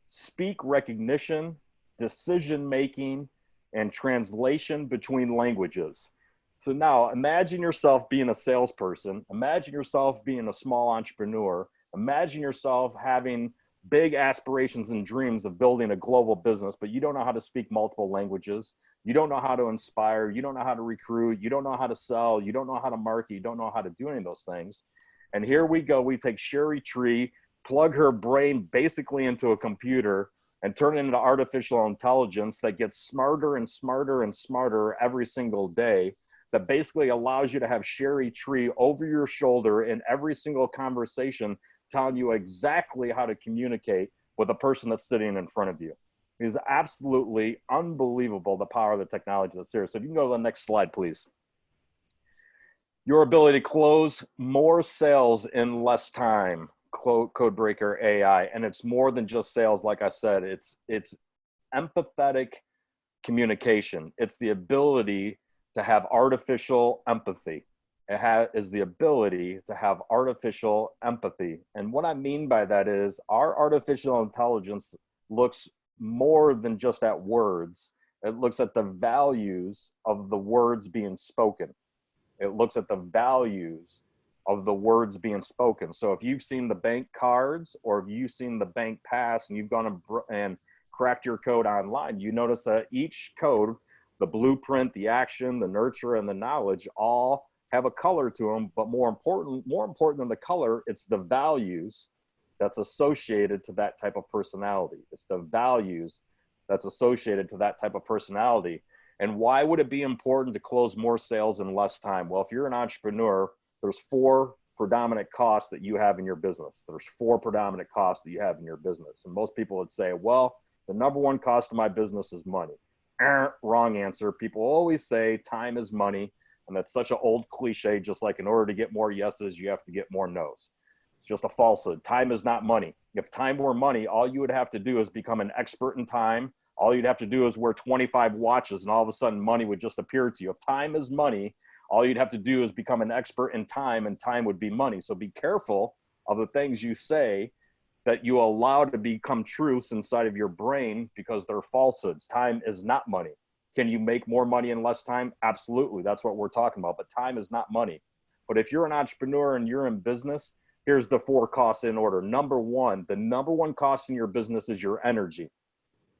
speak recognition, decision-making, and translation between languages. So now imagine yourself being a salesperson. Imagine yourself being a small entrepreneur. Imagine yourself having big aspirations and dreams of building a global business, but you don't know how to speak multiple languages. You don't know how to inspire. You don't know how to recruit. You don't know how to sell. You don't know how to market. You don't know how to do any of those things. And here we go. We take Sherry Tree, plug her brain basically into a computer, and turn it into artificial intelligence that gets smarter and smarter and smarter every single day, that basically allows you to have Sherry Tree over your shoulder in every single conversation, telling you exactly how to communicate with the person that's sitting in front of you. It is absolutely unbelievable, the power of the technology that's here. So if you can go to the next slide, please. Your ability to close more sales in less time. Codebreaker AI. And it's more than just sales. Like I said, it's empathetic communication. It's the ability to have artificial empathy. It is the ability to have artificial empathy. And what I mean by that is our artificial intelligence looks more than just at words. It looks at the values of the words being spoken. It looks at the values of the words being spoken. So if you've seen the bank cards or if you've seen the bank pass and you've gone and cracked your code online, you notice that each code, the blueprint, the action, the nurture, and the knowledge all have a color to them. But more important than the color, it's the values that's associated to that type of personality. It's the values that's associated to that type of personality. And why would it be important to close more sales in less time? Well, if you're an entrepreneur, there's four predominant costs that you have in your business. There's four predominant costs that you have in your business. And most people would say, well, the number one cost of my business is money. Wrong answer. People always say time is money. And that's such an old cliche, just like in order to get more yeses, you have to get more nos. It's just a falsehood. Time is not money. If time were money, all you would have to do is become an expert in time. All you'd have to do is wear 25 watches and all of a sudden money would just appear to you. If time is money, all you'd have to do is become an expert in time and time would be money. So be careful of the things you say that you allow to become truths inside of your brain because they're falsehoods. Time is not money. Can you make more money in less time? Absolutely. That's what we're talking about. But time is not money. But if you're an entrepreneur and you're in business, here's the four costs in order. Number one, the number one cost in your business is your energy.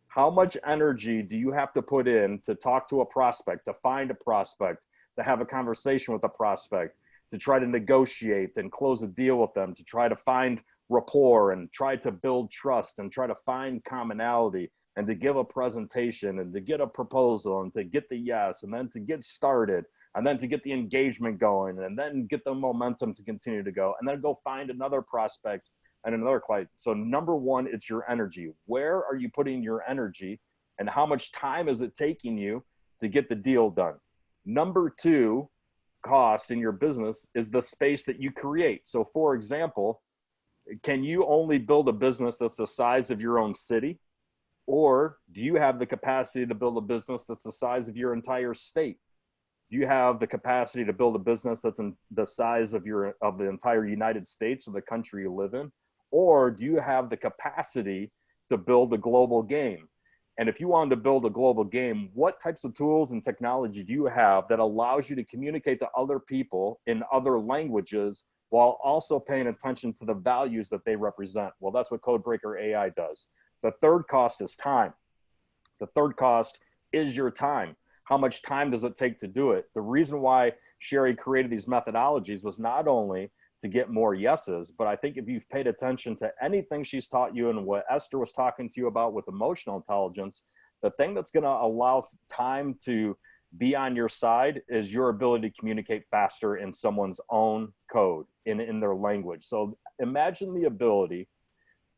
How much energy do you have to put in to talk to a prospect, to find a prospect, to have a conversation with a prospect, to try to negotiate and close a deal with them, to try to find rapport and try to build trust and try to find commonality and to give a presentation and to get a proposal and to get the yes and then to get started and then to get the engagement going and then get the momentum to continue to go and then go find another prospect and another client. So number one, it's your energy. Where are you putting your energy and how much time is it taking you to get the deal done? Number two cost in your business is the space that you create. So for example, can you only build a business that's the size of your own city? Or do you have the capacity to build a business that's the size of your entire state? Do you have the capacity to build a business that's in the size of the entire United States or the country you live in? Or do you have the capacity to build a global game? And if you wanted to build a global game, what types of tools and technology do you have that allows you to communicate to other people in other languages while also paying attention to the values that they represent? Well, that's what Codebreaker AI does. The third cost is time. The third cost is your time. How much time does it take to do it? The reason why Sherry created these methodologies was not only to get more yeses, but I think if you've paid attention to anything she's taught you and what Esther was talking to you about with emotional intelligence, the thing that's going to allow time to be on your side is your ability to communicate faster in someone's own code, in their language. So imagine the ability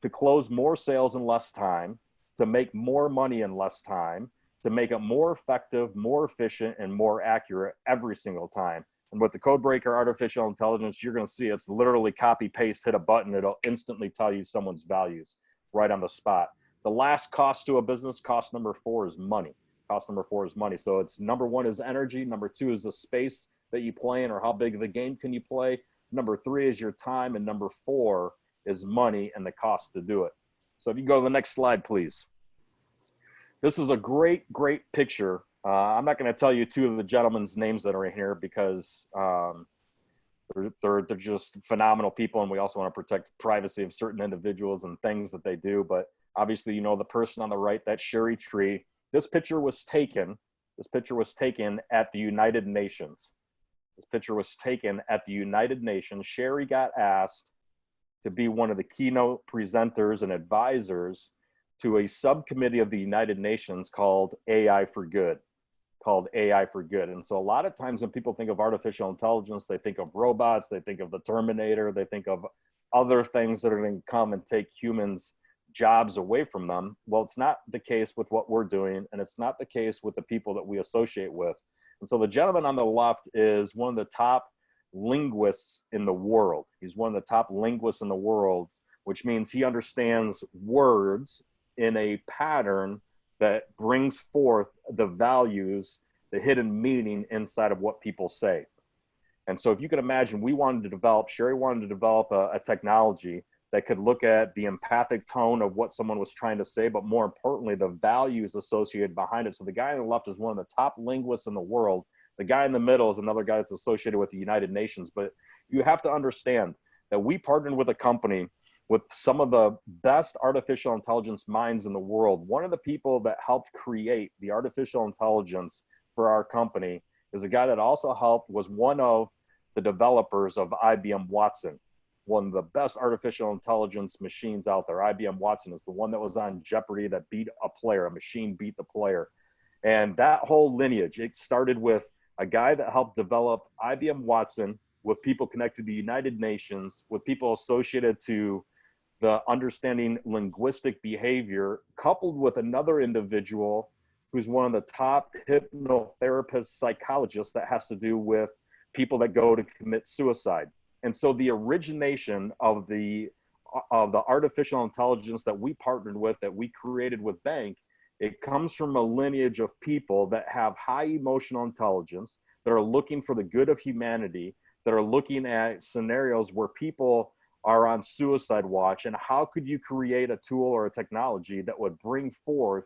to close more sales in less time, to make more money in less time, to make it more effective, more efficient, and more accurate every single time. And with the Codebreaker artificial intelligence, you're going to see it's literally copy, paste, hit a button. It'll instantly tell you someone's values right on the spot. The last cost to a business, cost number 4 is money. Cost number 4 is money. So it's number 1 is energy. Number 2 is the space that you play in or how big of a game can you play. Number 3 is your time. And number 4 is money and the cost to do it. So if you go to the next slide, please. This is a great, great picture. I'm not going to tell you 2 of the gentlemen's names that are in here because they're just phenomenal people, and we also want to protect the privacy of certain individuals and things that they do. But obviously, you know, the person on the right, that's Sherry Tree. This picture was taken at the United Nations. This picture was taken at the United Nations. Sherry got asked to be one of the keynote presenters and advisors to a subcommittee of the United Nations called AI for Good. And so a lot of times when people think of artificial intelligence, they think of robots, they think of the Terminator, they think of other things that are going to come and take humans' jobs away from them. Well, it's not the case with what we're doing, and it's not the case with the people that we associate with. And so the gentleman on the left is one of the top linguists in the world. He's one of the top linguists in the world, which means he understands words in a pattern that brings forth the values, the hidden meaning inside of what people say. And so if you can imagine, Sherry wanted to develop a technology that could look at the empathic tone of what someone was trying to say, but more importantly, the values associated behind it. So the guy on the left is one of the top linguists in the world. The guy in the middle is another guy that's associated with the United Nations. But you have to understand that we partnered with a company with some of the best artificial intelligence minds in the world. One of the people that helped create the artificial intelligence for our company is a guy that also was one of the developers of IBM Watson, one of the best artificial intelligence machines out there. IBM Watson is the one that was on Jeopardy that beat a player, a machine beat the player. And that whole lineage, it started with a guy that helped develop IBM Watson with people connected to the United Nations, with people associated to the understanding linguistic behavior, coupled with another individual who's one of the top hypnotherapist psychologists that has to do with people that go to commit suicide. And so the origination of the artificial intelligence that we partnered with, that we created with Bank, it comes from a lineage of people that have high emotional intelligence, that are looking for the good of humanity, that are looking at scenarios where people are on suicide watch, and how could you create a tool or a technology that would bring forth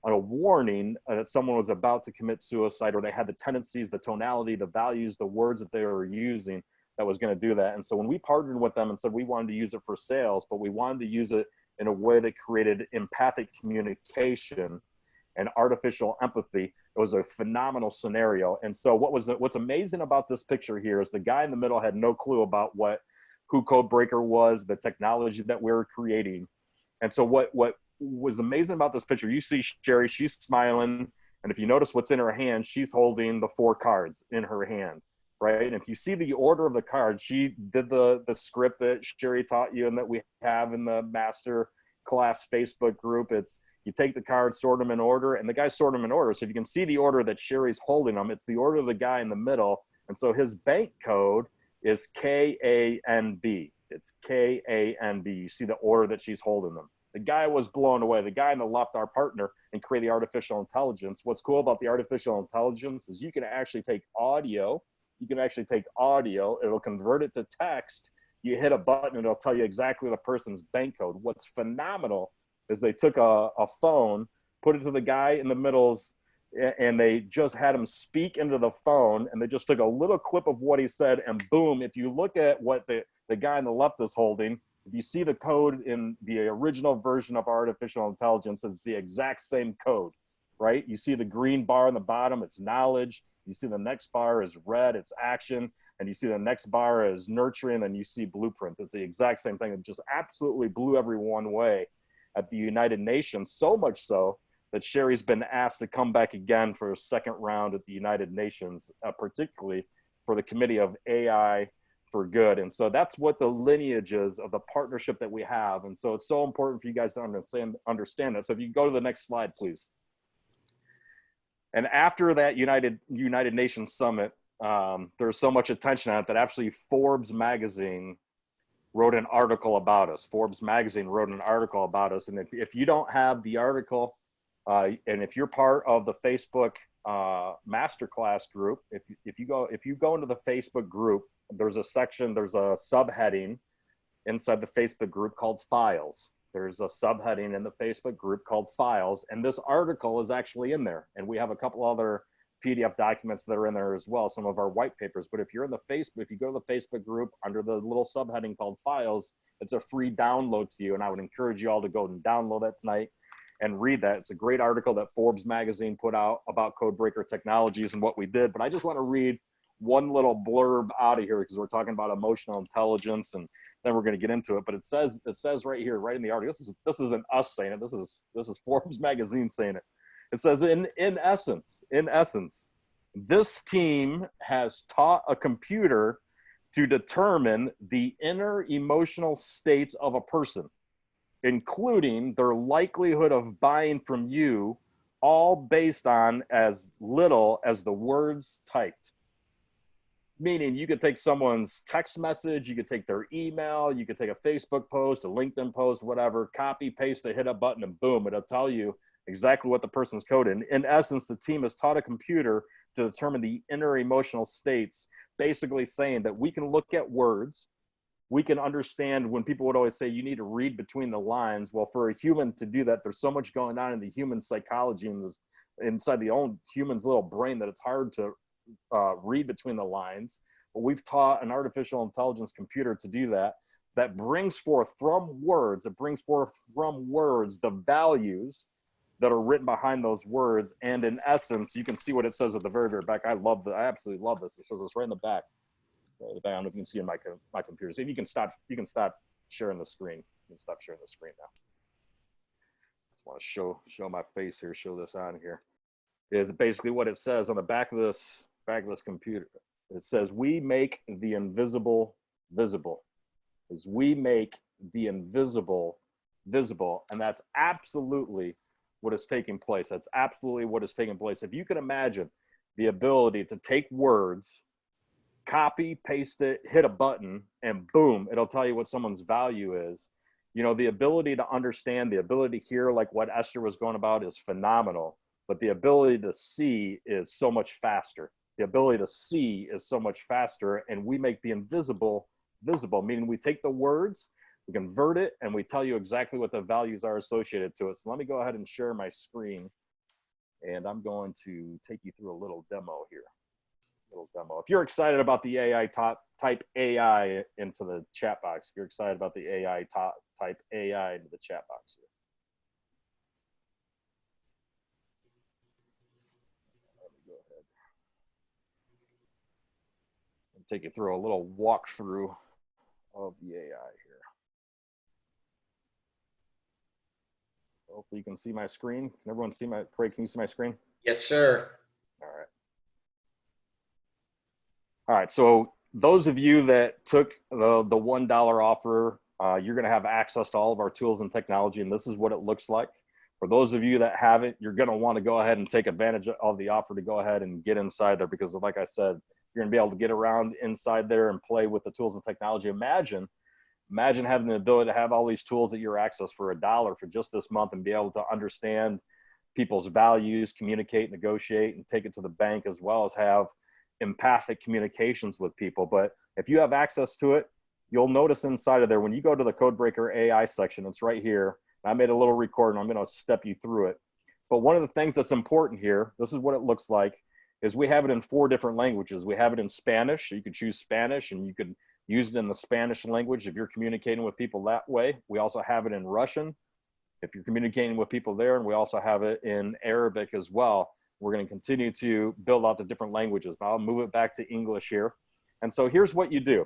a warning that someone was about to commit suicide, or they had the tendencies, the tonality, the values, the words that they were using that was going to do that. And so when we partnered with them and said we wanted to use it for sales, but we wanted to use it in a way that created empathic communication and artificial empathy, It was a phenomenal scenario. And so what's amazing about this picture here is the guy in the middle had no clue about who Codebreaker was, the technology that we were creating. And so what was amazing about this picture, you see Sherry, she's smiling. And if you notice what's in her hand, she's holding the 4 cards in her hand, right? And if you see the order of the cards, she did the script that Sherry taught you and that we have in the master class Facebook group. It's, you take the cards, sort them in order, and the guys sort them in order. So if you can see the order that Sherry's holding them, it's the order of the guy in the middle. And so his bank code is KANB. It's KANB. You see the order that she's holding them. The guy was blown away. The guy on the left, our partner, and create the artificial intelligence. What's cool about the artificial intelligence is you can actually take audio. It'll convert it to text. You hit a button, and it'll tell you exactly the person's bank code. What's phenomenal is they took a phone, put it to the guy in the middle's, and they just had him speak into the phone, and they just took a little clip of what he said, and boom, if you look at what the guy on the left is holding, if you see the code in the original version of artificial intelligence, it's the exact same code, right? You see the green bar on the bottom, it's knowledge. You see the next bar is red, it's action. And you see the next bar is nurturing, and you see blueprint. It's the exact same thing. It just absolutely blew everyone away at the United Nations, so much so that Sherry's been asked to come back again for a second round at the United Nations, particularly for the Committee of AI for Good. And so that's what the lineage is of the partnership that we have. And so it's so important for you guys to understand that. So if you go to the next slide, please. And after that United Nations Summit, there's so much attention on it that actually Forbes magazine wrote an article about us. Forbes magazine wrote an article about us. And if you don't have the article, and if you're part of the Facebook masterclass group, if you go into the Facebook group, there's a section, there's a subheading inside the Facebook group called Files. There's a subheading in the Facebook group called Files, and this article is actually in there. And we have a couple other PDF documents that are in there as well, some of our white papers. But if you're in the Facebook, if you go to the Facebook group under the little subheading called Files, it's a free download to you. And I would encourage you all to go and download that tonight and read that. It's a great article that Forbes magazine put out about Codebreaker Technologies and what we did. But I just want to read one little blurb out of here because we're talking about emotional intelligence, and then we're going to get into it. But it says right here, right in the article, this isn't us saying it. This is Forbes magazine saying it. It says, in essence, this team has taught a computer to determine the inner emotional states of a person, including their likelihood of buying from you, all based on as little as the words typed. Meaning you could take someone's text message, you could take their email, you could take a Facebook post, a LinkedIn post, whatever, copy, paste, hit a button, and boom, it'll tell you exactly what the person's coded. In essence, the team has taught a computer to determine the inner emotional states, basically saying that we can look at words, we can understand when people would always say you need to read between the lines. Well, for a human to do that, there's so much going on in the human psychology and inside the own human's little brain that it's hard to read between the lines. But we've taught an artificial intelligence computer to do that. That brings forth from words, the values that are written behind those words. And in essence, you can see what it says at the very, very back. I absolutely love this. It says this right in the back. I don't know if you can see in my computer. So if you can stop sharing the screen. You can stop sharing the screen now. Just want to show my face here, show this on here. Is basically what it says on the back of this computer. It says, we make the invisible visible. Is we make the invisible visible. And that's absolutely what is taking place. That's absolutely what is taking place. If you can imagine the ability to take words, copy, paste it, hit a button, and boom, it'll tell you what someone's value is. You know, the ability to understand, the ability to hear, like what Esther was going about, is phenomenal. But the ability to see is so much faster. The ability to see is so much faster, and we make the invisible visible, meaning we take the words, we convert it, and we tell you exactly what the values are associated to it. So let me go ahead and share my screen, and I'm going to take you through a little demo here. If you're excited about the AI, type AI into the chat box. If you're excited about the AI, type AI into the chat box here. take you through a little walkthrough of the AI here. Hopefully you can see my screen. Can everyone see my, Craig, can you see my screen? Yes, sir. All right. All right, so those of you that took the $1 offer, you're gonna have access to all of our tools and technology, and this is what it looks like. For those of you that haven't, you're gonna wanna go ahead and take advantage of the offer to go ahead and get inside there, because like I said, you're gonna be able to get around inside there and play with the tools and technology. Imagine having the ability to have all these tools at your access for $1 for just this month and be able to understand people's values, communicate, negotiate, and take it to the bank, as well as have empathic communications with people. But if you have access to it, you'll notice inside of there, when you go to the Codebreaker AI section, it's right here. I made a little recording. I'm going to step you through it. But one of the things that's important here, this is what it looks like, is we have it in 4 different languages. We have it in Spanish. So you could choose Spanish and you could use it in the Spanish language if you're communicating with people that way. We also have it in Russian if you're communicating with people there. And we also have it in Arabic as well. We're going to continue to build out the different languages, but I'll move it back to English here. And so here's what you do.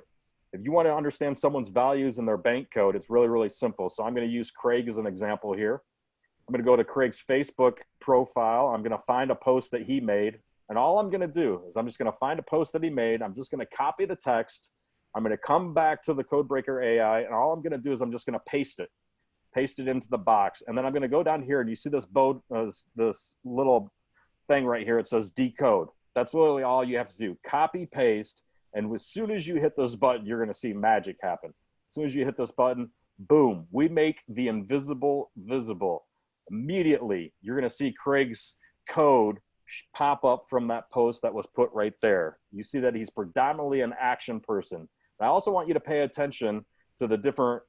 If you want to understand someone's values and their bank code, it's really, really simple. So I'm going to use Craig as an example here. I'm going to go to Craig's Facebook profile. I'm going to find a post that he made. And all I'm going to do is I'm just going to find a post that he made. I'm just going to copy the text. I'm going to come back to the Codebreaker AI. And all I'm going to do is I'm just going to paste it into the box. And then I'm going to go down here and you see this little thing right here. It says decode. That's literally all you have to do. Copy, paste. And as soon as you hit this button, you're going to see magic happen. As soon as you hit this button, boom, we make the invisible visible. Immediately, you're going to see Craig's code pop up from that post that was put right there. You see that he's predominantly an action person. I also want you to pay attention to the different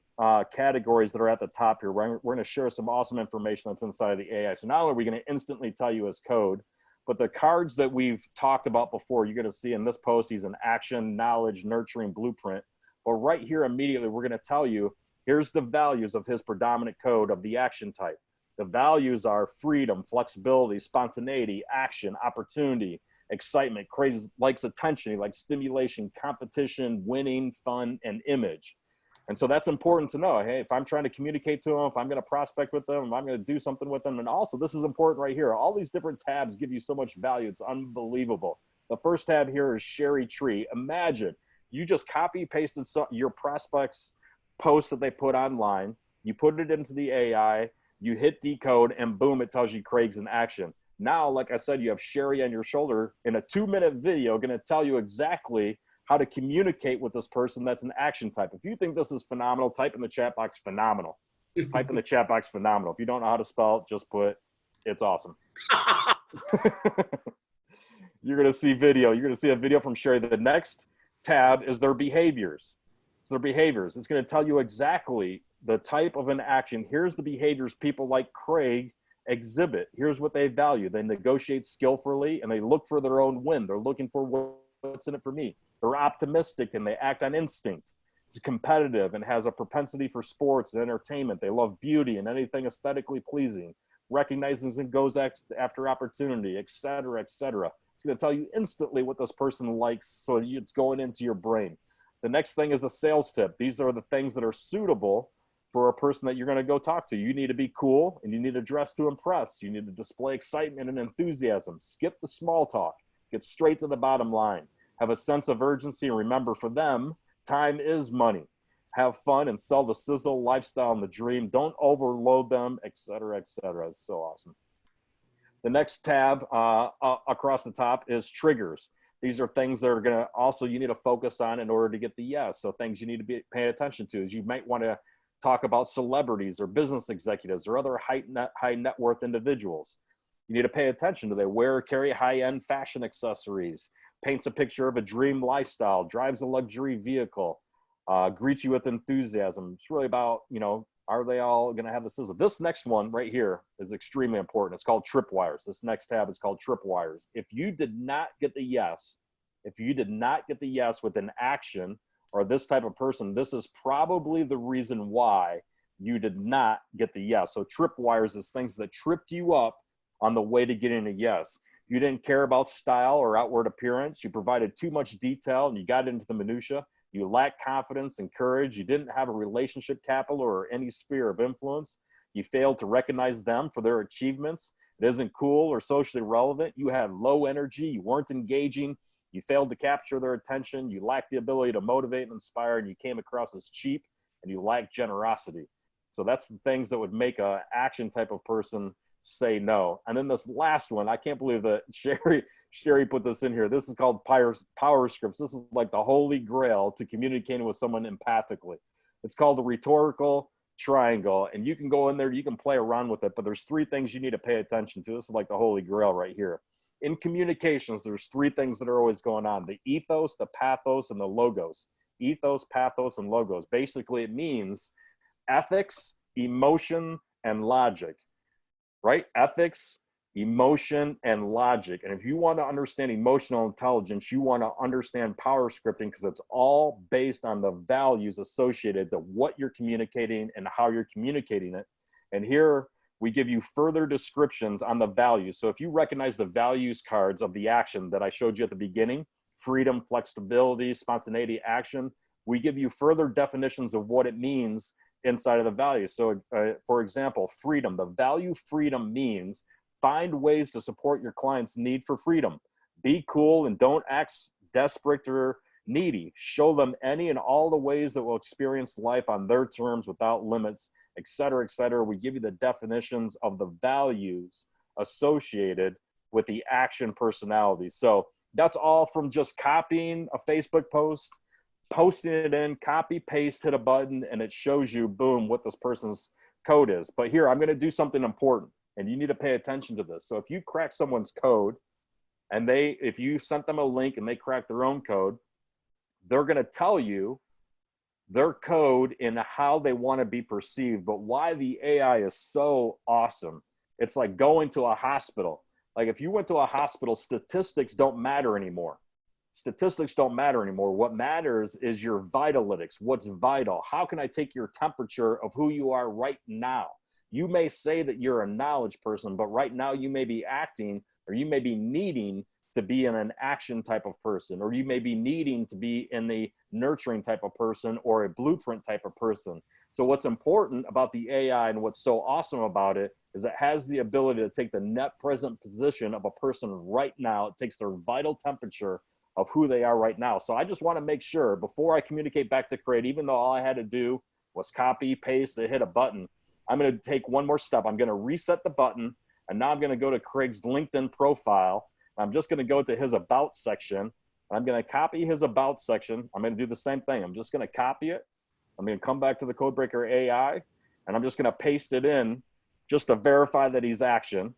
categories that are at the top here. We're going to share some awesome information that's inside of the AI. So not only are we going to instantly tell you his code, but the cards that we've talked about before, you're going to see in this post, he's an action, knowledge, nurturing blueprint. But right here, immediately, we're going to tell you, here's the values of his predominant code of the action type. The values are freedom, flexibility, spontaneity, action, opportunity, excitement. Crazy likes attention, he likes stimulation, competition, winning, fun, and image. And so that's important to know. Hey, if I'm trying to communicate to them, if I'm going to prospect with them, if I'm going to do something with them. And also, this is important right here. All these different tabs give you so much value. It's unbelievable. The first tab here is Sherry Tree. Imagine you just copy pasted your prospects post that they put online. You put it into the AI, you hit decode, and boom, it tells you Craig's in action. Now, like I said, you have Sherry on your shoulder in a 2-minute video going to tell you exactly how to communicate with this person that's an action type. If you think this is phenomenal, type in the chat box, phenomenal. Type in the chat box, phenomenal. If you don't know how to spell it, just put, it's awesome. You're going to see video. You're going to see a video from Sherry. The next tab is their behaviors. So their behaviors. It's going to tell you exactly the type of an action. Here's the behaviors people like Craig exhibit. Here's what they value. They negotiate skillfully and they look for their own win. They're looking for what's in it for me. They're optimistic and they act on instinct. It's competitive and has a propensity for sports and entertainment. They love beauty and anything aesthetically pleasing, recognizes and goes after opportunity, et cetera, et cetera. It's going to tell you instantly what this person likes, so it's going into your brain. The next thing is a sales tip. These are the things that are suitable for a person that you're going to go talk to. You need to be cool and you need to dress to impress. You need to display excitement and enthusiasm. Skip the small talk. Get straight to the bottom line. Have a sense of urgency, and remember, for them, time is money. Have fun and sell the sizzle, lifestyle, and the dream. Don't overload them, et cetera, et cetera. It's so awesome. The next tab across the top is triggers. These are things that are going to also, you need to focus on in order to get the yes. So things you need to be paying attention to is you might want to talk about celebrities or business executives or other high net worth individuals. You need to pay attention to they wear or carry high-end fashion accessories, paints a picture of a dream lifestyle, drives a luxury vehicle, greets you with enthusiasm. It's really about, you know, are they all going to have the sizzle? This next one right here is extremely important. It's called tripwires. This next tab is called tripwires. If you did not get the yes, with an action or this type of person, this is probably the reason why you did not get the yes. So tripwires is things that tripped you up on the way to getting a yes. You didn't care about style or outward appearance. You provided too much detail and you got into the minutia. You lacked confidence and courage. You didn't have a relationship capital or any sphere of influence. You failed to recognize them for their achievements. It isn't cool or socially relevant. You had low energy. You weren't engaging. You failed to capture their attention. You lacked the ability to motivate and inspire, and you came across as cheap, and you lacked generosity. So that's the things that would make an action type of person say no. And then this last one, I can't believe that Sherry put this in here. This is called power scripts. This is like the holy grail to communicating with someone empathically. It's called the rhetorical triangle, and you can go in there, you can play around with it, but there's three things you need to pay attention to. This is like the holy grail right here. In communications, there's three things that are always going on: the ethos, the pathos, and the logos. Ethos, pathos, and logos. Basically, it means ethics, emotion, and logic, right? Ethics, emotion, and logic. And if you want to understand emotional intelligence, you want to understand power scripting, because it's all based on the values associated to what you're communicating and how you're communicating it. And here we give you further descriptions on the values. So if you recognize the values cards of the action that I showed you at the beginning, freedom, flexibility, spontaneity, action, we give you further definitions of what it means inside of the values. So for example, freedom, the value freedom means find ways to support your client's need for freedom. Be cool and don't act desperate or needy. Show them any and all the ways that will experience life on their terms without limits, et cetera, et cetera. We give you the definitions of the values associated with the action personality. So that's all from just copying a Facebook post, posting it in, copy, paste, hit a button, and it shows you, boom, what this person's code is. But here, I'm going to do something important, and you need to pay attention to this. So if you crack someone's code, and if you sent them a link and they crack their own code, they're going to tell you their code and how they want to be perceived. But why the AI is so awesome, it's like going to a hospital. Like if you went to a hospital, statistics don't matter anymore. Statistics don't matter anymore. What matters is your vitalytics. What's vital? How can I take your temperature of who you are right now? You may say that you're a knowledge person, but right now you may be acting, or you may be needing to be in an action type of person, or you may be needing to be in the nurturing type of person or a blueprint type of person. So what's important about the AI and what's so awesome about it is it has the ability to take the net present position of a person right now. It takes their vital temperature of who they are right now. So I just want to make sure before I communicate back to Craig, even though all I had to do was copy, paste, and hit a button, I'm going to take one more step. I'm going to reset the button, and now I'm going to go to Craig's LinkedIn profile. I'm just going to go to his about section. I'm going to copy his about section. I'm going to do the same thing. I'm just going to copy it. I'm going to come back to the Codebreaker AI, and I'm just going to paste it in just to verify that he's action.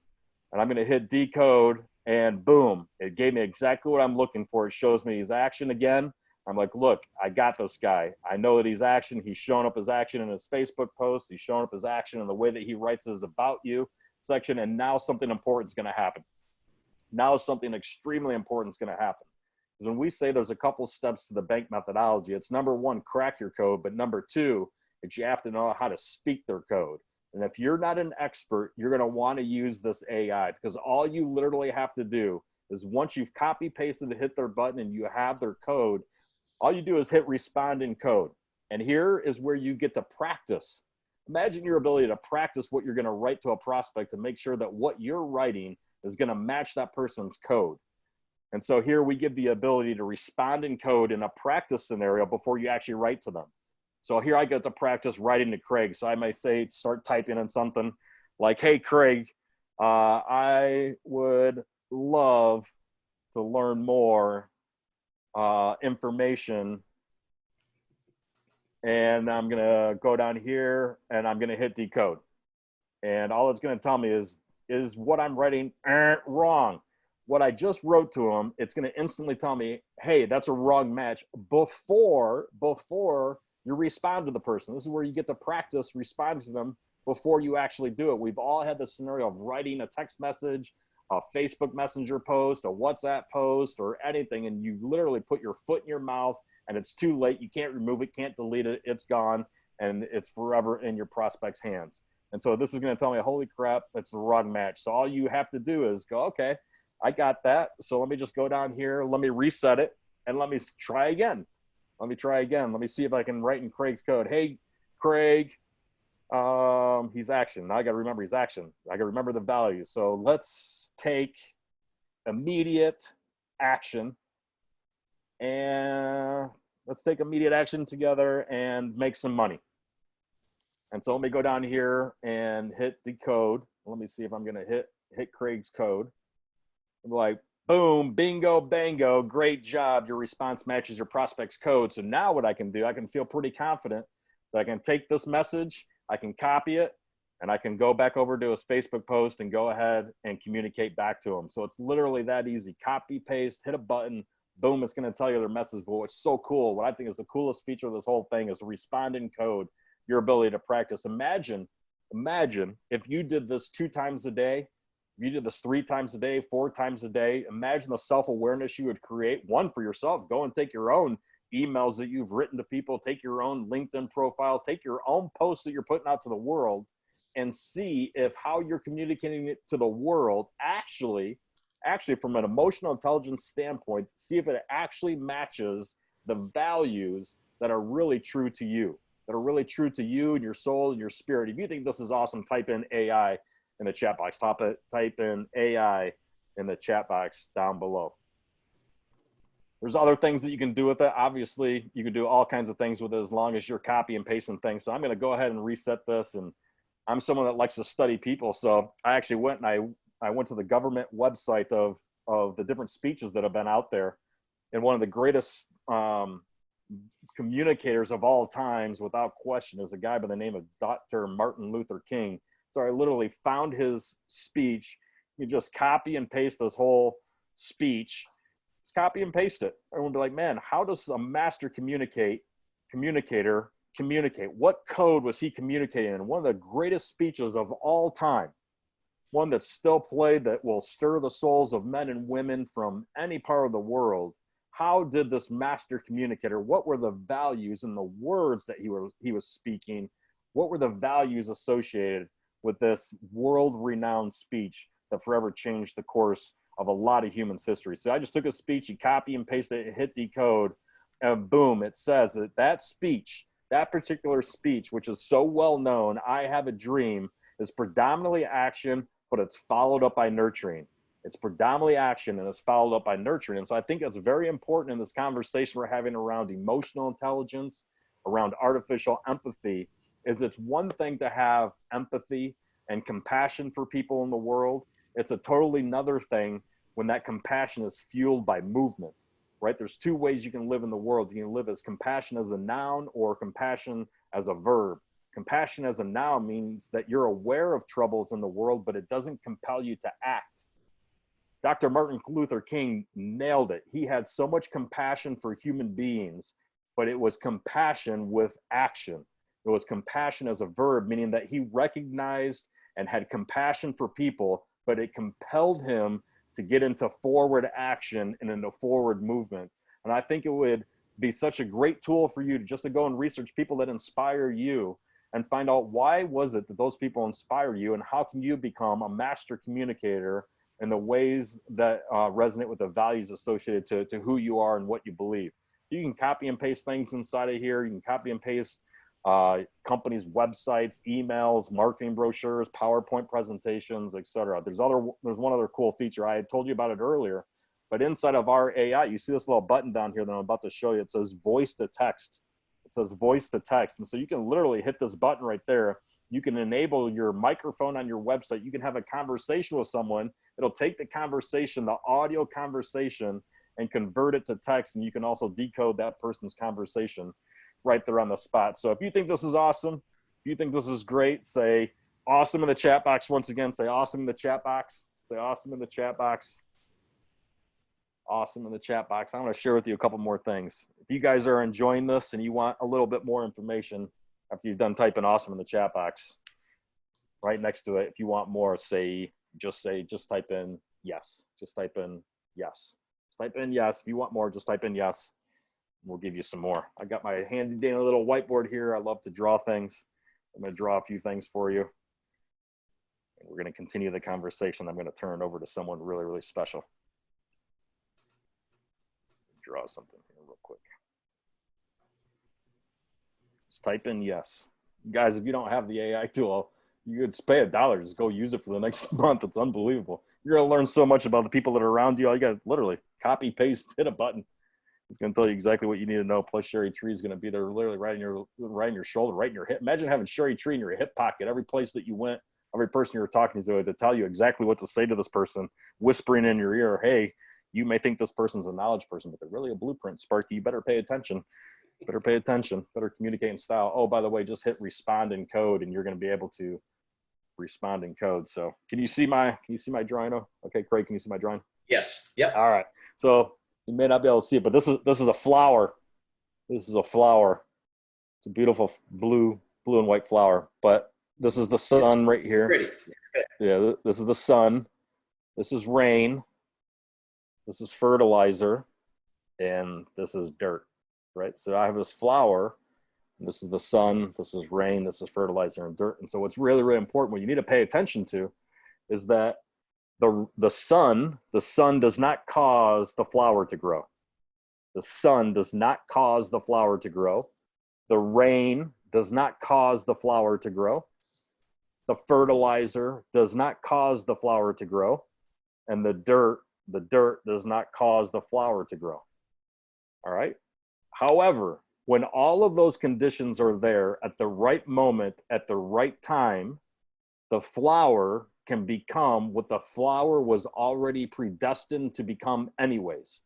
And I'm going to hit decode, and boom, it gave me exactly what I'm looking for. It shows me his action again. I'm like, look, I got this guy. I know that he's action. He's showing up as action in his Facebook post. He's showing up as action in the way that he writes his about you section. And now something important is going to happen. Now something extremely important is going to happen. Because when we say there's a couple steps to the bank methodology, it's number one, crack your code. But number two, is you have to know how to speak their code. And if you're not an expert, you're going to want to use this AI, because all you literally have to do is once you've copy pasted, hit their button, and you have their code, all you do is hit respond in code. And here is where you get to practice. Imagine your ability to practice what you're going to write to a prospect to make sure that what you're writing is going to match that person's code. And so here we give the ability to respond in code in a practice scenario before you actually write to them. So here I get to practice writing to Craig. So I may say, start typing in something like, hey, Craig, I would love to learn more information. And I'm going to go down here and I'm going to hit decode. And all it's going to tell me is what I'm writing wrong? What I just wrote to him, it's going to instantly tell me, hey, that's a wrong match before you respond to the person. This is where you get to practice responding to them before you actually do it. We've all had the scenario of writing a text message, a Facebook Messenger post, a WhatsApp post, or anything, and you literally put your foot in your mouth and it's too late. You can't remove it, can't delete it. It's gone, and it's forever in your prospect's hands. And so this is going to tell me, holy crap, it's the wrong match. So all you have to do is go, okay, I got that. So let me just go down here. Let me reset it and let me try again. Let me try again. Let me see if I can write in Craig's code. Hey, Craig, he's action. Now I got to remember he's action. I got to remember the values. So let's take immediate action, and let's take immediate action together and make some money. And so let me go down here and hit decode. Let me see if I'm going to hit Craig's code. I'm like, boom, bingo, bango, great job. Your response matches your prospect's code. So now what I can do, I can feel pretty confident that I can take this message, I can copy it, and I can go back over to his Facebook post and go ahead and communicate back to him. So it's literally that easy. Copy, paste, hit a button, boom, it's going to tell you their message. But what's so cool, what I think is the coolest feature of this whole thing is respond in code, your ability to practice. Imagine if you did this 2 times a day, if you did this 3 times a day, 4 times a day, imagine the self-awareness you would create. One, for yourself, go and take your own emails that you've written to people, take your own LinkedIn profile, take your own posts that you're putting out to the world, and see if how you're communicating it to the world actually from an emotional intelligence standpoint, see if it actually matches the values that are really true to you, and your soul and your spirit. If you think this is awesome, type in AI in the chat box. Type in AI in the chat box down below. There's other things that you can do with it. Obviously, you can do all kinds of things with it as long as you're copy and pasting things. So I'm going to go ahead and reset this. And I'm someone that likes to study people. So I actually went and I went to the government website of the different speeches that have been out there. And one of the greatest communicators of all times, without question, is a guy by the name of Dr. Martin Luther King. So I literally found his speech. You just copy and paste this whole speech. Just copy and paste it. Everyone will be like, man, how does a master communicator communicate? What code was he communicating in? One of the greatest speeches of all time. One that's still played, that will stir the souls of men and women from any part of the world. How did this master communicator, what were the values in the words that he was speaking? What were the values associated with this world-renowned speech that forever changed the course of a lot of humans' history? So I just took a speech, you copy and paste it, hit decode, and boom, it says that speech, that particular speech, which is so well known, I have a dream, is predominantly action, but it's followed up by nurturing. It's predominantly action and it's followed up by nurturing. And so I think it's very important in this conversation we're having around emotional intelligence, around artificial empathy, is it's one thing to have empathy and compassion for people in the world. It's a totally another thing when that compassion is fueled by movement, right? There's 2 ways you can live in the world. You can live as compassion as a noun or compassion as a verb. Compassion as a noun means that you're aware of troubles in the world, but it doesn't compel you to act. Dr. Martin Luther King nailed it. He had so much compassion for human beings, but it was compassion with action. It was compassion as a verb, meaning that he recognized and had compassion for people, but it compelled him to get into forward action and into forward movement. And I think it would be such a great tool for you to go and research people that inspire you and find out why was it that those people inspire you, and how can you become a master communicator in the ways that resonate with the values associated to who you are and what you believe. You can copy and paste things inside of here. You can copy and paste companies' websites, emails, marketing brochures, PowerPoint presentations, etc. There's one other cool feature. I had told you about it earlier, but inside of our AI, you see this little button down here that I'm about to show you. It says voice to text. It says voice to text. And so you can literally hit this button right there. You can enable your microphone on your website. You can have a conversation with someone. It'll take the conversation, the audio conversation, and convert it to text. And you can also decode that person's conversation right there on the spot. So if you think this is awesome, if you think this is great, say awesome in the chat box. Once again, say awesome in the chat box. Say awesome in the chat box. Awesome in the chat box. I'm going to share with you a couple more things. If you guys are enjoying this and you want a little bit more information after you've done typing awesome in the chat box, right next to it, if you want more, just type in yes. Just type in yes. Just type in yes. If you want more, just type in yes. We'll give you some more. I got my handy dandy little whiteboard here. I love to draw things. I'm going to draw a few things for you. And we're going to continue the conversation. I'm going to turn it over to someone really, really special. Draw something here real quick. Just type in yes. Guys, if you don't have the AI tool, you could pay $1. Just go use it for the next month. It's unbelievable. You're going to learn so much about the people that are around you. All you got to literally copy, paste, hit a button. It's going to tell you exactly what you need to know. Plus, Sherry Tree is going to be there literally right in your shoulder, right in your hip. Imagine having Sherry Tree in your hip pocket. Every place that you went, every person you were talking to tell you exactly what to say to this person, whispering in your ear, hey, you may think this person's a knowledge person, but they're really a blueprint, Sparky. You better pay attention. Better pay attention. Better communicate in style. Oh, by the way, just hit respond in code, and you're going to be able to respond in code. So can you see my drawing? Okay, Craig, can you see my drawing? Yes. Yep. All right. So you may not be able to see it, but this is a flower. This is a flower. It's a beautiful blue and white flower. But this is the sun right here. Pretty. Yeah, this is the sun. This is rain. This is fertilizer, and this is dirt, right? So I have this flower, and this is the sun, this is rain, this is fertilizer and dirt. And so what's really, really important, what you need to pay attention to is that the sun does not cause the flower to grow. The sun does not cause the flower to grow. The rain does not cause the flower to grow. The fertilizer does not cause the flower to grow. And the dirt does not cause the flower to grow. All right. However, when all of those conditions are there at the right moment, at the right time, the flower can become what the flower was already predestined to become anyways.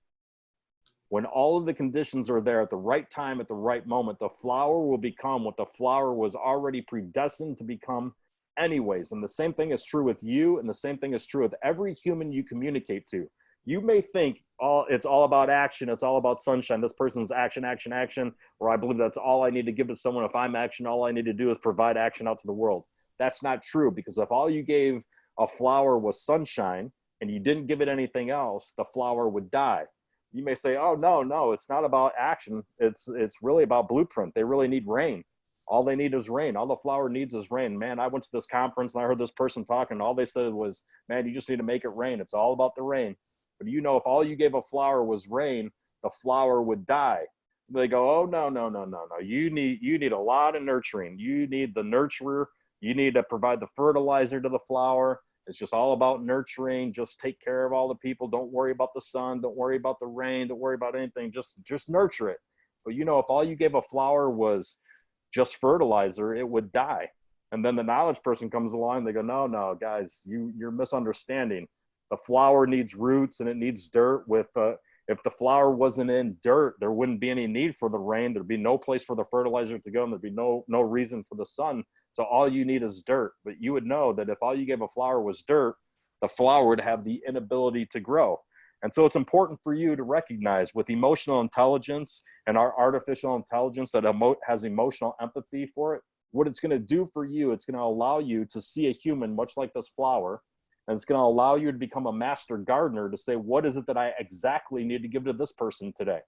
When all of the conditions are there at the right time, at the right moment, the flower will become what the flower was already predestined to become anyways. And the same thing is true with you, and the same thing is true with every human you communicate to. You may think it's all about action, it's all about sunshine. This person's action, action, action, or I believe that's all I need to give to someone. If I'm action, all I need to do is provide action out to the world. That's not true, because if all you gave a flower was sunshine and you didn't give it anything else, the flower would die. You may say, oh, no, it's not about action. It's really about blueprint. They really need rain. All they need is rain. All the flower needs is rain. Man, I went to this conference and I heard this person talking, and all they said was, man, you just need to make it rain. It's all about the rain. But you know, if all you gave a flower was rain, the flower would die. They go, oh, no. You need a lot of nurturing. You need the nurturer. You need to provide the fertilizer to the flower. It's just all about nurturing. Just take care of all the people. Don't worry about the sun. Don't worry about the rain. Don't worry about anything. Just nurture it. But you know, if all you gave a flower was just fertilizer, it would die. And then the knowledge person comes along. They go, no, guys, you're misunderstanding. The flower needs roots and it needs dirt. If the flower wasn't in dirt, there wouldn't be any need for the rain. There'd be no place for the fertilizer to go, and there'd be no reason for the sun. So all you need is dirt. But you would know that if all you gave a flower was dirt, the flower would have the inability to grow. And so it's important for you to recognize with emotional intelligence and our artificial intelligence that has emotional empathy for it, what it's going to do for you, it's going to allow you to see a human much like this flower. And it's going to allow you to become a master gardener to say, what is it that I exactly need to give to this person today?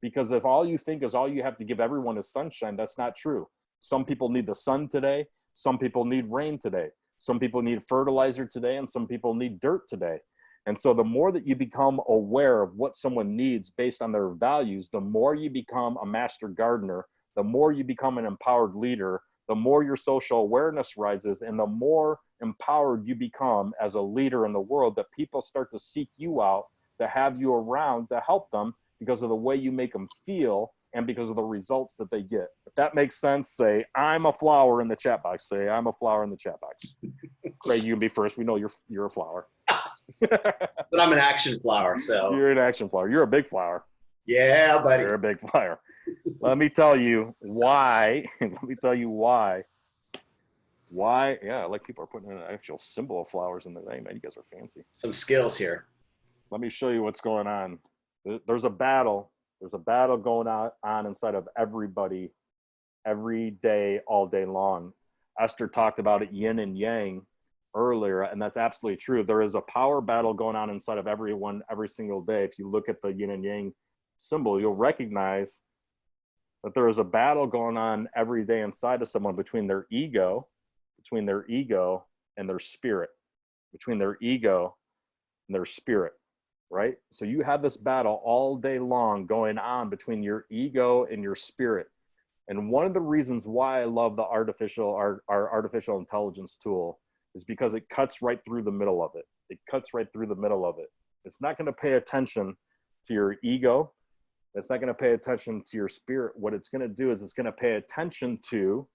Because if all you think is all you have to give everyone is sunshine, that's not true. Some people need the sun today. Some people need rain today. Some people need fertilizer today, and some people need dirt today. And so the more that you become aware of what someone needs based on their values, the more you become a master gardener, the more you become an empowered leader, the more your social awareness rises, and the more empowered you become as a leader in the world, that people start to seek you out, to have you around, to help them because of the way you make them feel and because of the results that they get. If that makes sense, say, I'm a flower in the chat box. Say, I'm a flower in the chat box. Craig, you can be first. We know you're a flower. But I'm an action flower, so. You're an action flower. You're a big flower. Yeah, buddy. You're a big flower. Let me tell you why. Why? Yeah, like people are putting an actual symbol of flowers in the name. Man, you guys are fancy. Some skills here. Let me show you what's going on. There's a battle. There's a battle going on inside of everybody every day, all day long. Esther talked about it, yin and yang, earlier, and that's absolutely true. There is a power battle going on inside of everyone every single day. If you look at the yin and yang symbol, you'll recognize that there is a battle going on every day inside of someone between their ego and their spirit, between their ego and their spirit, right? So you have this battle all day long going on between your ego and your spirit. And one of the reasons why I love our artificial intelligence tool is because it cuts right through the middle of it. It cuts right through the middle of it. It's not going to pay attention to your ego. It's not going to pay attention to your spirit. What it's going to do is it's going to pay attention to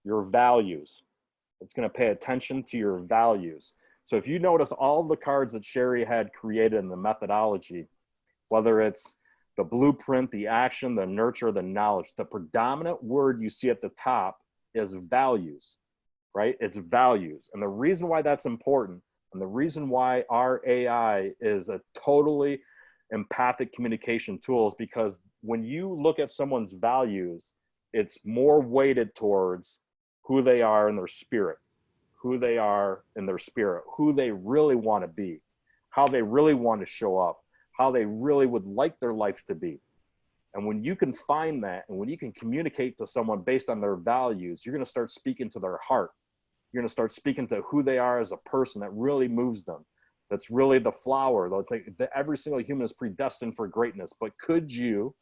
your values. It's going to pay attention to your values. So if you notice all the cards that Sherry had created in the methodology, whether it's the blueprint, the action, the nurture, the knowledge, the predominant word you see at the top is values, right? It's values. And the reason why that's important, and the reason why our AI is a totally empathic communication tool, is because when you look at someone's values, it's more weighted towards who they are in their spirit, who they are in their spirit, who they really want to be, how they really want to show up, how they really would like their life to be. And when you can find that, and when you can communicate to someone based on their values, you're going to start speaking to their heart. You're going to start speaking to who they are as a person that really moves them. That's really the flower. Every single human is predestined for greatness. But could you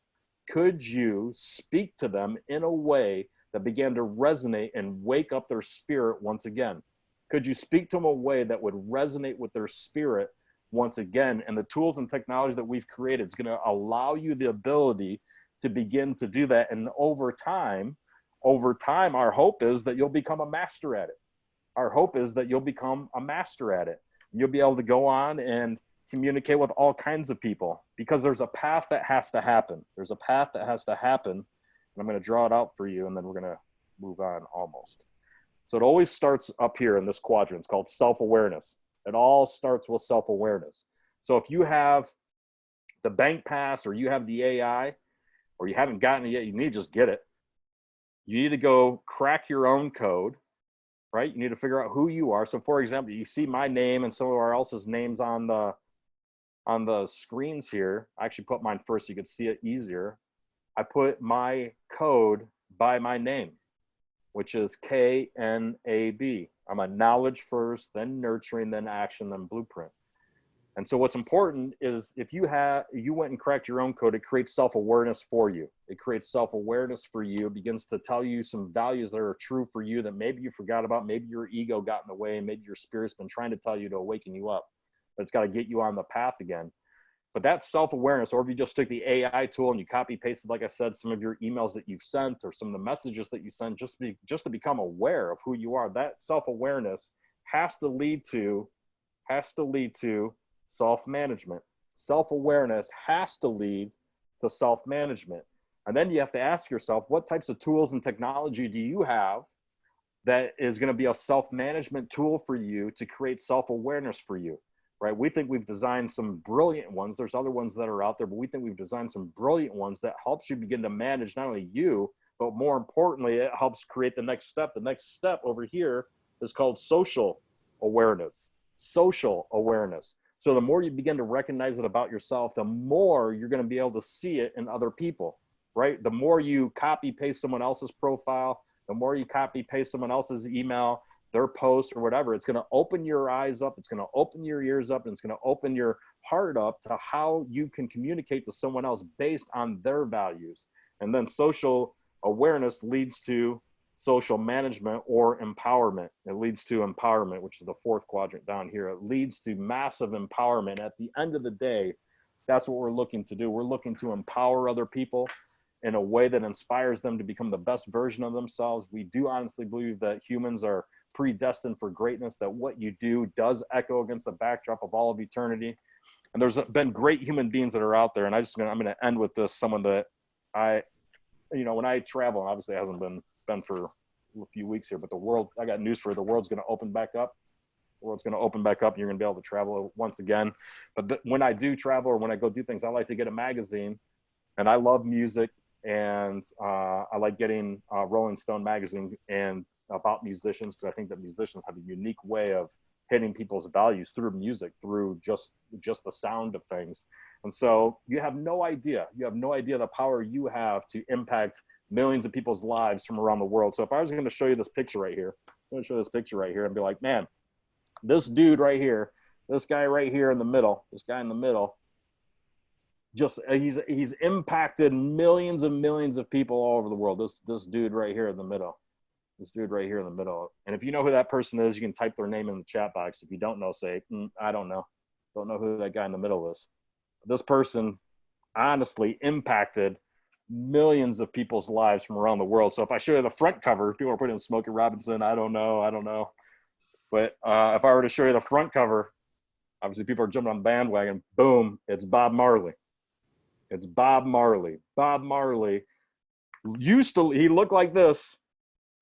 speak to them in a way that began to resonate and wake up their spirit once again? Could you speak to them in a way that would resonate with their spirit once again? And the tools and technology that we've created is going to allow you the ability to begin to do that. And over time, our hope is that you'll become a master at it. Our hope is that you'll become a master at it. You'll be able to go on and communicate with all kinds of people, because there's a path that has to happen. There's a path that has to happen. And I'm going to draw it out for you, and then we're going to move on almost. So it always starts up here in this quadrant. It's called self-awareness. It all starts with self-awareness. So if you have the bank pass, or you have the AI, or you haven't gotten it yet, you need to just get it. You need to go crack your own code, right? You need to figure out who you are. So for example, you see my name and some of our else's names on the screens here. I actually put mine first so you could see it easier. I put my code by my name, which is KNAB. I'm a knowledge first, then nurturing, then action, then blueprint. And so what's important is if you went and cracked your own code, it creates self-awareness for you. It creates self-awareness for you. It begins to tell you some values that are true for you that maybe you forgot about. Maybe your ego got in the way. Maybe your spirit's been trying to tell you to awaken you up. But it's got to get you on the path again. But that's self-awareness. Or if you just took the AI tool and you copy pasted, like I said, some of your emails that you've sent or some of the messages that you sent, just to become aware of who you are, that self-awareness has to lead to self-management. Self-awareness has to lead to self-management. And then you have to ask yourself, what types of tools and technology do you have that is going to be a self-management tool for you to create self-awareness for you, right? We think we've designed some brilliant ones. There's other ones that are out there, but we think we've designed some brilliant ones that helps you begin to manage not only you, but more importantly, it helps create the next step. The next step over here is called social awareness. Social awareness. So the more you begin to recognize it about yourself, the more you're going to be able to see it in other people, right? The more you copy paste someone else's profile, the more you copy paste someone else's email, their post or whatever, it's going to open your eyes up. It's going to open your ears up, and it's going to open your heart up to how you can communicate to someone else based on their values. And then social awareness leads to social management or empowerment. It leads to empowerment, which is the fourth quadrant down here. It leads to massive empowerment. At the end of the day, that's what we're looking to do. We're looking to empower other people in a way that inspires them to become the best version of themselves. We do honestly believe that humans are predestined for greatness, that what you do does echo against the backdrop of all of eternity. And there's been great human beings that are out there. And I'm going to end with this. Someone that when I travel, and obviously it hasn't been for a few weeks here, but I got news for you. The world's going to open back up. The world's going to open back up, and you're going to be able to travel once again. But when I do travel or when I go do things, I like to get a magazine, and I love music, and I like getting Rolling Stone magazine and about musicians, because I think that musicians have a unique way of hitting people's values through music, through just the sound of things. And so you have no idea the power you have to impact millions of people's lives from around the world. So if I was going to show you this picture right here, I'm going to show this picture right here and be like, man, this dude right here, this guy right here in the middle, this guy in the middle, just he's impacted millions and millions of people all over the world. This dude right here in the middle. This dude right here in the middle. And if you know who that person is, you can type their name in the chat box. If you don't know, say, I don't know. Don't know who that guy in the middle is. This person honestly impacted millions of people's lives from around the world. So if I show you the front cover, people are putting in Smokey Robinson. I don't know. But if I were to show you the front cover, obviously people are jumping on the bandwagon. Boom, it's Bob Marley. It's Bob Marley. Bob Marley he looked like this,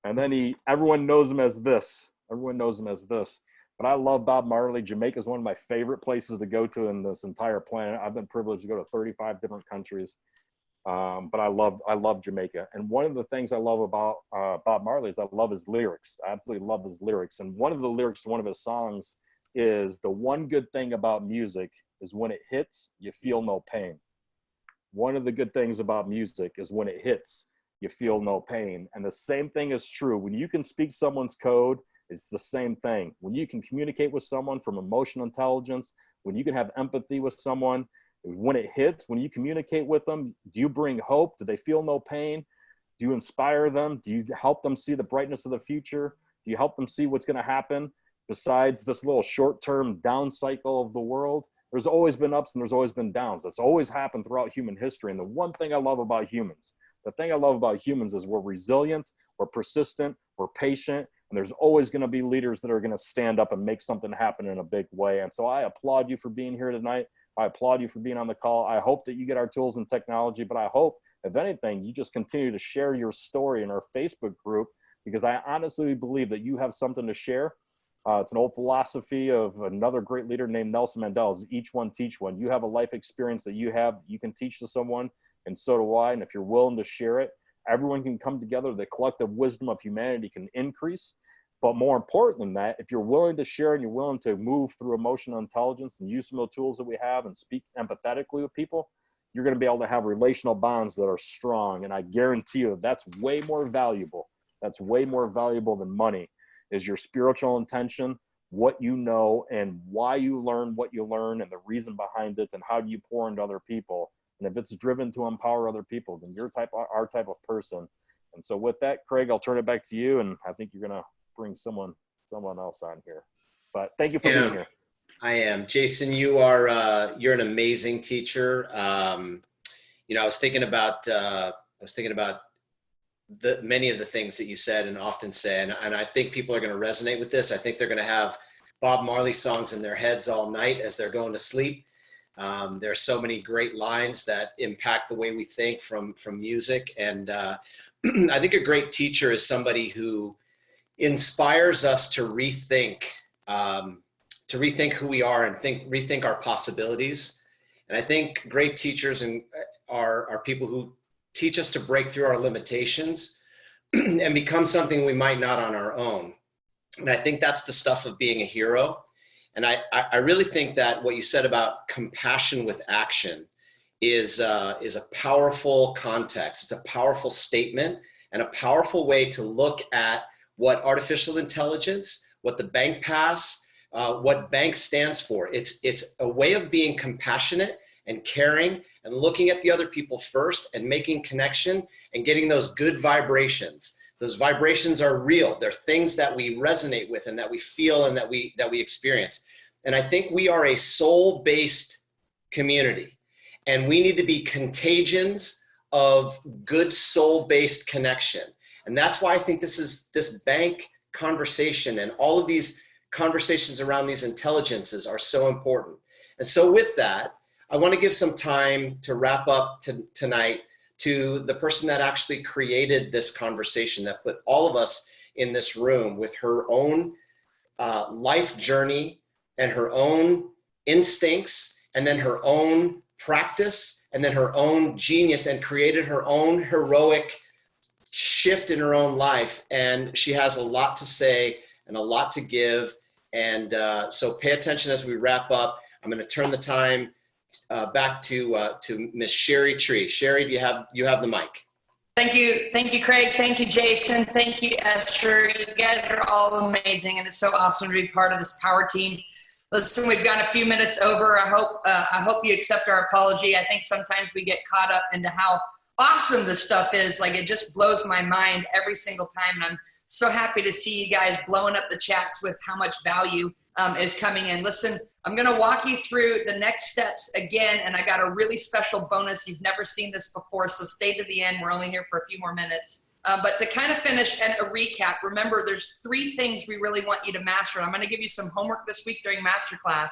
and then everyone knows him as this. Everyone knows him as this. But I love Bob Marley. Jamaica is one of my favorite places to go to in this entire planet. I've been privileged to go to 35 different countries. But I love Jamaica. And one of the things I love about Bob Marley is I love his lyrics. I absolutely love his lyrics. And one of the lyrics to one of his songs is, the one good thing about music is when it hits, you feel no pain. One of the good things about music is when it hits, you feel no pain. And the same thing is true. When you can speak someone's code, it's the same thing. When you can communicate with someone from emotional intelligence, when you can have empathy with someone, when it hits, when you communicate with them, do you bring hope? Do they feel no pain? Do you inspire them? Do you help them see the brightness of the future? Do you help them see what's going to happen besides this little short-term down cycle of the world? There's always been ups and there's always been downs. That's always happened throughout human history. And the one thing I love about humans, is we're resilient, we're persistent, we're patient, and there's always going to be leaders that are going to stand up and make something happen in a big way. And so I applaud you for being here tonight. I applaud you for being on the call. I hope that you get our tools and technology, but I hope, if anything, you just continue to share your story in our Facebook group, because I honestly believe that you have something to share. It's an old philosophy of another great leader named Nelson Mandela: each one teach one. You have a life experience that you can teach to someone, and so do I. And if you're willing to share it, everyone can come together. The collective wisdom of humanity can increase. But more important than that, if you're willing to share and you're willing to move through emotional intelligence and use some of the tools that we have and speak empathetically with people, you're going to be able to have relational bonds that are strong. And I guarantee you that's way more valuable. That's way more valuable than money, is your spiritual intention, what you know, and why you learn what you learn, and the reason behind it, and how do you pour into other people. And if it's driven to empower other people, then you're our type of person. And so with that, Craig, I'll turn it back to you. And I think you're going to bring someone else on here. But thank you for being here. I am. Jason, you're an amazing teacher. I was thinking about many of the things that you said and often say, and I think people are going to resonate with this. I think they're going to have Bob Marley songs in their heads all night as they're going to sleep. There are so many great lines that impact the way we think from music. And I think a great teacher is somebody who inspires us to rethink who we are and rethink our possibilities. And I think great teachers are people who teach us to break through our limitations and become something we might not on our own. And I think that's the stuff of being a hero. And I really think that what you said about compassion with action is a powerful context. It's a powerful statement and a powerful way to look at what artificial intelligence, what the bank pass, what bank stands for. It's a way of being compassionate and caring and looking at the other people first and making connection and getting those good vibrations. Those vibrations are real. They're things that we resonate with and that we feel and that we experience. And I think we are a soul-based community, and we need to be contagions of good soul-based connection. And that's why I think this bank conversation and all of these conversations around these intelligences are so important. And so with that, I want to give some time to wrap up tonight to the person that actually created this conversation, that put all of us in this room with her own life journey and her own instincts, and then her own practice, and then her own genius, and created her own heroic shift in her own life. And she has a lot to say and a lot to give. And so pay attention as we wrap up. I'm going to turn the time back to Miss Sherry Tree. Sherry, you have the mic. Thank you, Craig. Thank you, Jason. Thank you, Esther. You guys are all amazing, and it's so awesome to be part of this power team. Listen, we've gone a few minutes over. I hope you accept our apology. I think sometimes we get caught up into how awesome this stuff is. Like, it just blows my mind every single time. And I'm so happy to see you guys blowing up the chats with how much value is coming in. Listen, I'm going to walk you through the next steps again. And I got a really special bonus. You've never seen this before, so stay to the end. We're only here for a few more minutes. But to kind of finish and a recap, remember, there's 3 things we really want you to master. I'm going to give you some homework this week during masterclass.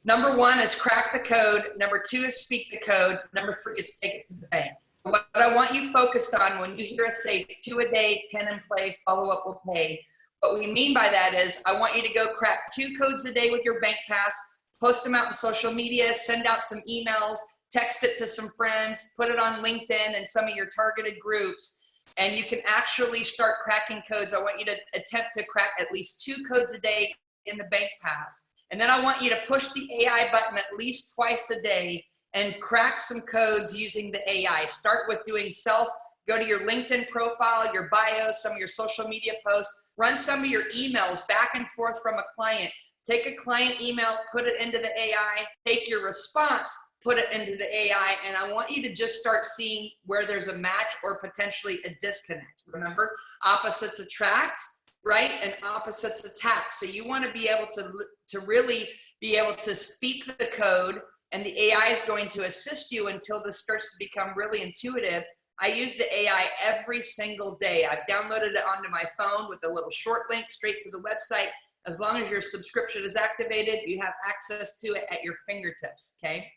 Number 1 is crack the code. Number 2 is speak the code. Number 3 is take it to the bank. What I want you focused on when you hear us say 2 a day, pen and play, follow up will pay. What we mean by that is I want you to go crack 2 codes a day with your bank pass, post them out in social media, send out some emails, text it to some friends, put it on LinkedIn and some of your targeted groups, and you can actually start cracking codes. I want you to attempt to crack at least 2 codes a day in the bank pass. And then I want you to push the AI button at least twice a day and crack some codes using the AI. Start with doing self, go to your LinkedIn profile, your bio, some of your social media posts, run some of your emails back and forth from a client. Take a client email, put it into the AI, take your response, put it into the AI, and I want you to just start seeing where there's a match or potentially a disconnect. Remember, opposites attract, right? And opposites attack. So you want to be able to really be able to speak the code, and the AI is going to assist you until this starts to become really intuitive. I use the AI every single day. I've downloaded it onto my phone with a little short link straight to the website. As long as your subscription is activated, you have access to it at your fingertips, okay?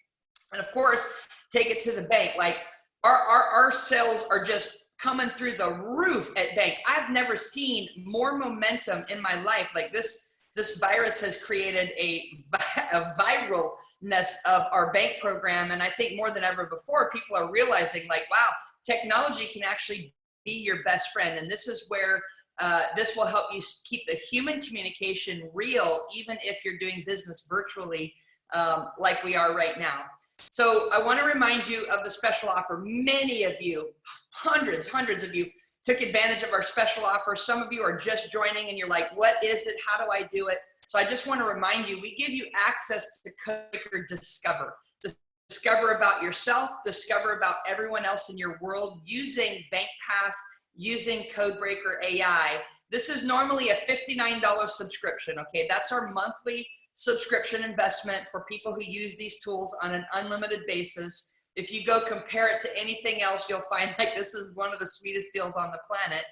And of course, take it to the bank. Like, our sales are just coming through the roof at bank. I've never seen more momentum in my life. Like, this virus has created a viralness of our bank program. And I think more than ever before, people are realizing, like, wow, technology can actually be your best friend. And this is where this will help you keep the human communication real, even if you're doing business virtually like we are right now. So I want to remind you of the special offer. Many of you, hundreds of you, took advantage of our special offer. Some of you are just joining and you're like, what is it? How do I do it? So I just want to remind you, we give you access to Codebreaker Discover. Discover about yourself, discover about everyone else in your world using BankPass, using Codebreaker AI. This is normally a $59 subscription, okay? That's our monthly subscription investment for people who use these tools on an unlimited basis. If you go compare it to anything else, you'll find like this is one of the sweetest deals on the planet.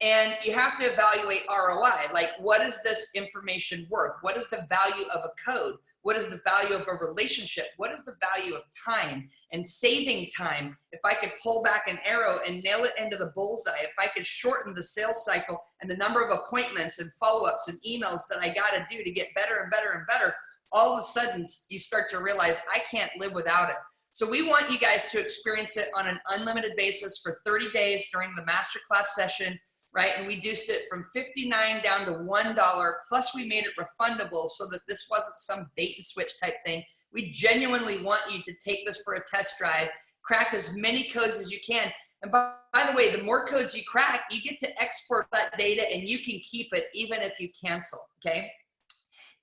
And you have to evaluate ROI. Like, what is this information worth? What is the value of a code? What is the value of a relationship? What is the value of time and saving time? If I could pull back an arrow and nail it into the bullseye, if I could shorten the sales cycle and the number of appointments and follow-ups and emails that I got to do to get better and better and better, all of a sudden you start to realize I can't live without it. So we want you guys to experience it on an unlimited basis for 30 days during the masterclass session, right? And we reduced it from $59 down to $1, plus we made it refundable so that this wasn't some bait and switch type thing. We genuinely want you to take this for a test drive, crack as many codes as you can. And by the way, the more codes you crack, you get to export that data and you can keep it even if you cancel, okay?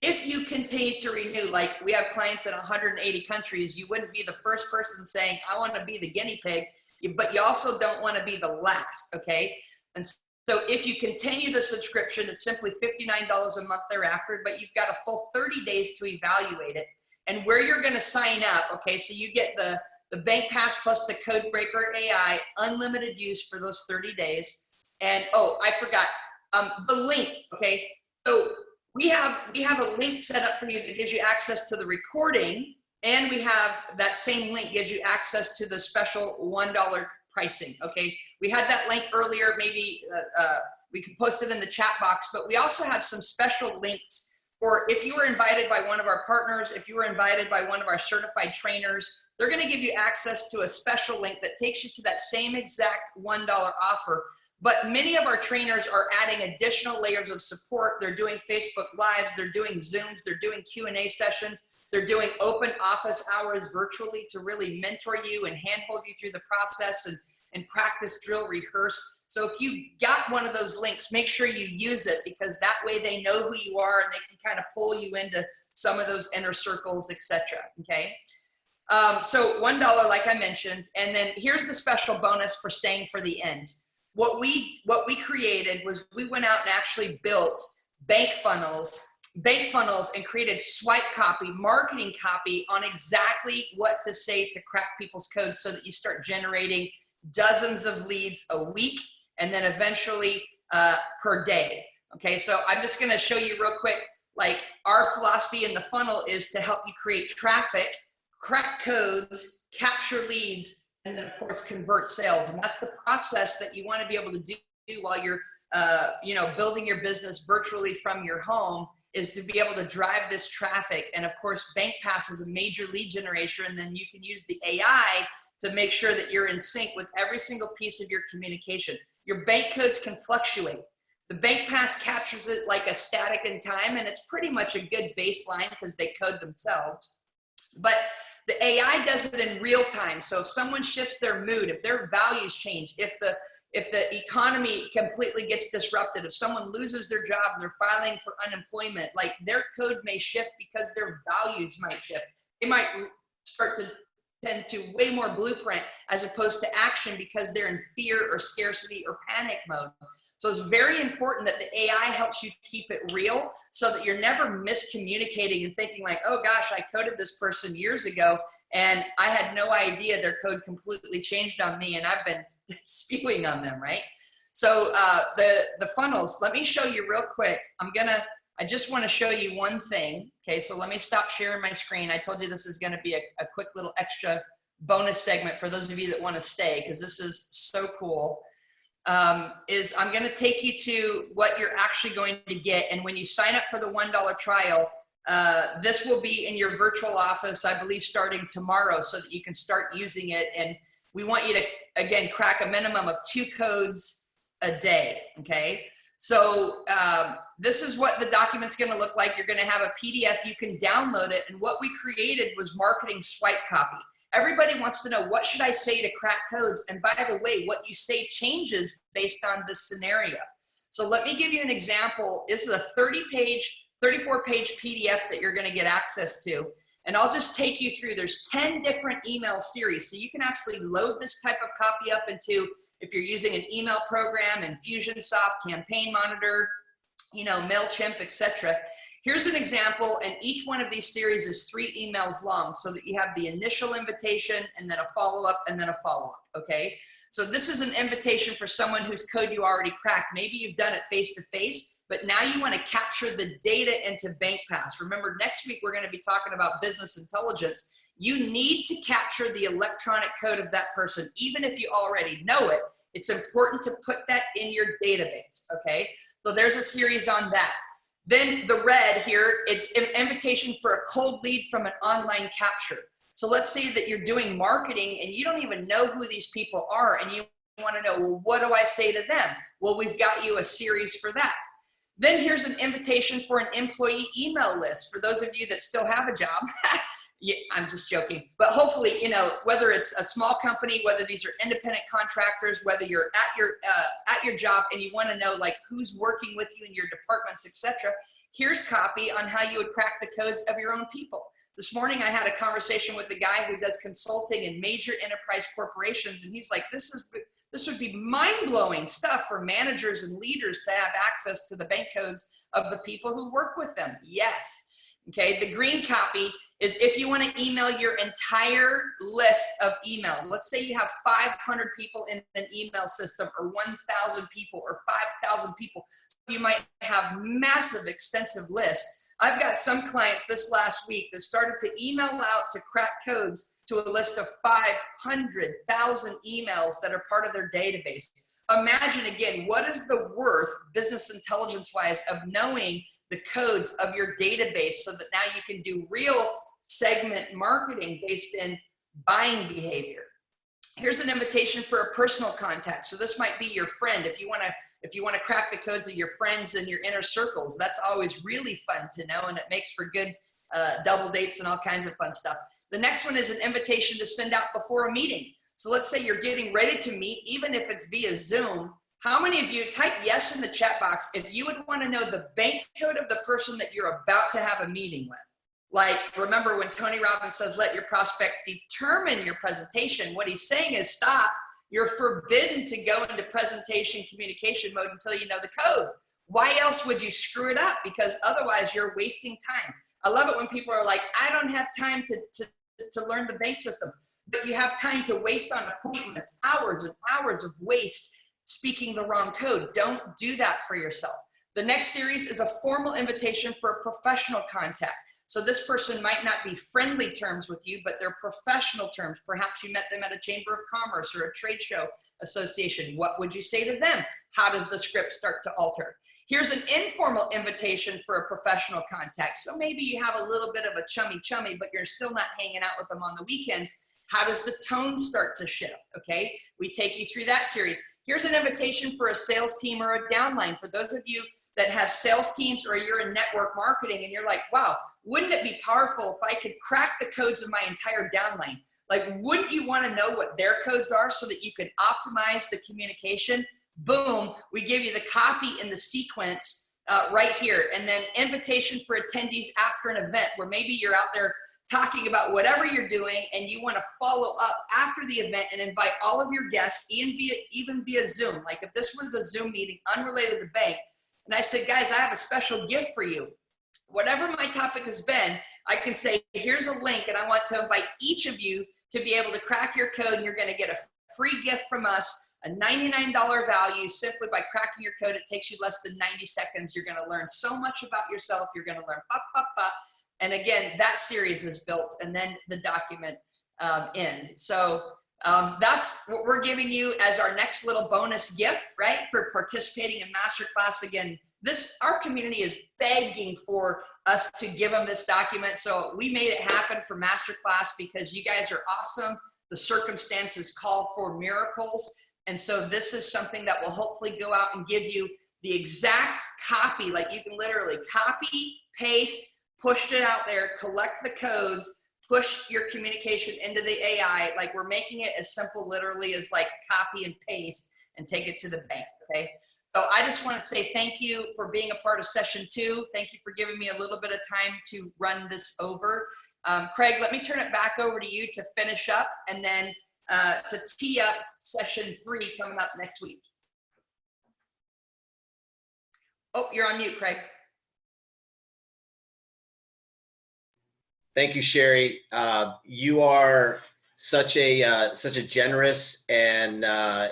If you continue to renew, like we have clients in 180 countries, you wouldn't be the first person saying, I want to be the guinea pig, but you also don't want to be the last, okay? And so if you continue the subscription, it's simply $59 a month thereafter, but you've got a full 30 days to evaluate it. And where you're going to sign up, okay, so you get the Bank Pass plus the Codebreaker AI, unlimited use for those 30 days. And, oh, I forgot, the link, okay? So we have a link set up for you that gives you access to the recording, and we have that same link gives you access to the special $1 pricing, okay? We had that link earlier, maybe we can post it in the chat box, but we also have some special links for if you were invited by one of our partners, if you were invited by one of our certified trainers, they're gonna give you access to a special link that takes you to that same exact $1 offer. But many of our trainers are adding additional layers of support. They're doing Facebook Lives, they're doing Zooms, they're doing Q&A sessions, they're doing open office hours virtually to really mentor you and handhold you through the process and practice, drill, rehearse. So if you got one of those links, make sure you use it, because that way they know who you are and they can kind of pull you into some of those inner circles, etc. Okay. So $1, like I mentioned, and then here's the special bonus for staying for the end. What we created was we went out and actually built bank funnels and created swipe copy, marketing copy on exactly what to say to crack people's codes, so that you start generating dozens of leads a week, and then eventually per day. Okay, so I'm just gonna show you real quick, like our philosophy in the funnel is to help you create traffic, crack codes, capture leads, and then of course convert sales. And that's the process that you want to be able to do while you're building your business virtually from your home, is to be able to drive this traffic. And of course, BankPass is a major lead generator, and then you can use the AI to make sure that you're in sync with every single piece of your communication. Your bank codes can fluctuate. The BankPass captures it like a static in time, and it's pretty much a good baseline because they code themselves. But the AI does it in real time. So if someone shifts their mood, if their values change, if the economy completely gets disrupted, if someone loses their job and they're filing for unemployment, like their code may shift because their values might shift. They might start to tend to way more blueprint as opposed to action because they're in fear or scarcity or panic mode. So it's very important that the AI helps you keep it real, so that you're never miscommunicating and thinking like, oh gosh, I coded this person years ago and I had no idea their code completely changed on me and I've been spewing on them, right? So the funnels, let me show you real quick. I just want to show you one thing. Okay, so let me stop sharing my screen. I told you this is going to be a quick little extra bonus segment for those of you that want to stay, because this is so cool. I'm going to take you to what you're actually going to get. And when you sign up for the $1 trial, this will be in your virtual office, I believe, starting tomorrow, so that you can start using it. And we want you to, again, crack a minimum of 2 codes a day, okay? So this is what the document's going to look like. You're going to have a PDF. You can download it. And what we created was marketing swipe copy. Everybody wants to know, what should I say to crack codes? And by the way, what you say changes based on this scenario. So let me give you an example. This is a 34-page PDF that you're going to get access to. And I'll just take you through, there's 10 different email series. So you can actually load this type of copy up into, if you're using an email program, Infusionsoft, Campaign Monitor, MailChimp, etc. Here's an example, and each one of these series is 3 emails long, so that you have the initial invitation and then a follow-up and then a follow-up, okay? So this is an invitation for someone whose code you already cracked. Maybe you've done it face-to-face, but now you want to capture the data into BankPass. Remember, next week we're going to be talking about business intelligence. You need to capture the electronic code of that person. Even if you already know it, it's important to put that in your database, okay? So there's a series on that. Then the red here, it's an invitation for a cold lead from an online capture. So let's say that you're doing marketing and you don't even know who these people are, and you want to know, well, what do I say to them? Well, we've got you a series for that. Then here's an invitation for an employee email list for those of you that still have a job. Yeah, I'm just joking. But hopefully, whether it's a small company, whether these are independent contractors, whether you're at your job and you want to know like who's working with you in your departments, etc. Here's copy on how you would crack the codes of your own people. This morning, I had a conversation with a guy who does consulting in major enterprise corporations, and he's like, this would be mind-blowing stuff for managers and leaders to have access to the bank codes of the people who work with them. Yes. Okay, the green copy is if you want to email your entire list of email. Let's say you have 500 people in an email system, or 1,000 people, or 5,000 people. You might have massive, extensive lists. I've got some clients this last week that started to email out to crack codes to a list of 500,000 emails that are part of their database. Imagine again, what is the worth, business intelligence-wise, of knowing the codes of your database so that now you can do real segment marketing based in buying behavior. Here's an invitation for a personal contact. So this might be your friend. If you want to crack the codes of your friends and your inner circles, that's always really fun to know, and it makes for good double dates and all kinds of fun stuff. The next one is an invitation to send out before a meeting. So let's say you're getting ready to meet, even if it's via Zoom. How many of you, type yes in the chat box if you would want to know the bank code of the person that you're about to have a meeting with. Like, remember when Tony Robbins says, let your prospect determine your presentation, what he's saying is stop. You're forbidden to go into presentation communication mode until you know the code. Why else would you screw it up? Because otherwise you're wasting time. I love it when people are like, I don't have time to learn the bank system. But you have time to waste on appointments, hours and hours of waste speaking the wrong code. Don't do that for yourself. The next series is a formal invitation for a professional contact. So this person might not be friendly terms with you, but they're professional terms. Perhaps you met them at a chamber of commerce or a trade show association. What would you say to them? How does the script start to alter? Here's an informal invitation for a professional contact. So maybe you have a little bit of a chummy, but you're still not hanging out with them on the weekends. How does the tone start to shift? Okay, we take you through that series. Here's an invitation for a sales team or a downline. For those of you that have sales teams or you're in network marketing and you're like, wow, wouldn't it be powerful if I could crack the codes of my entire downline? Like, wouldn't you want to know what their codes are so that you could optimize the communication? Boom, we give you the copy in the sequence right here. And then invitation for attendees after an event where maybe you're out there talking about whatever you're doing and you want to follow up after the event and invite all of your guests, even via Zoom. Like if this was a Zoom meeting unrelated to bank, and I said, guys, I have a special gift for you. Whatever my topic has been, I can say, here's a link and I want to invite each of you to be able to crack your code and you're going to get a free gift from us, a $99 value simply by cracking your code. It takes you less than 90 seconds. You're going to learn so much about yourself. You're going to learn And again, that series is built and then the document ends. So that's what we're giving you as our next little bonus gift, right? For participating in Masterclass. Again, our community is begging for us to give them this document. So we made it happen for Masterclass because you guys are awesome. The circumstances call for miracles. And so this is something that will hopefully go out and give you the exact copy. Like you can literally copy, paste, push it out there, collect the codes, push your communication into the AI. Like we're making it as simple literally as like copy and paste and take it to the bank, okay? So I just want to say thank you for being a part of session 2. Thank you for giving me a little bit of time to run this over. Craig, let me turn it back over to you to finish up and then to tee up session 3 coming up next week. Oh, you're on mute, Craig. Thank you, Sherry. You are such a generous and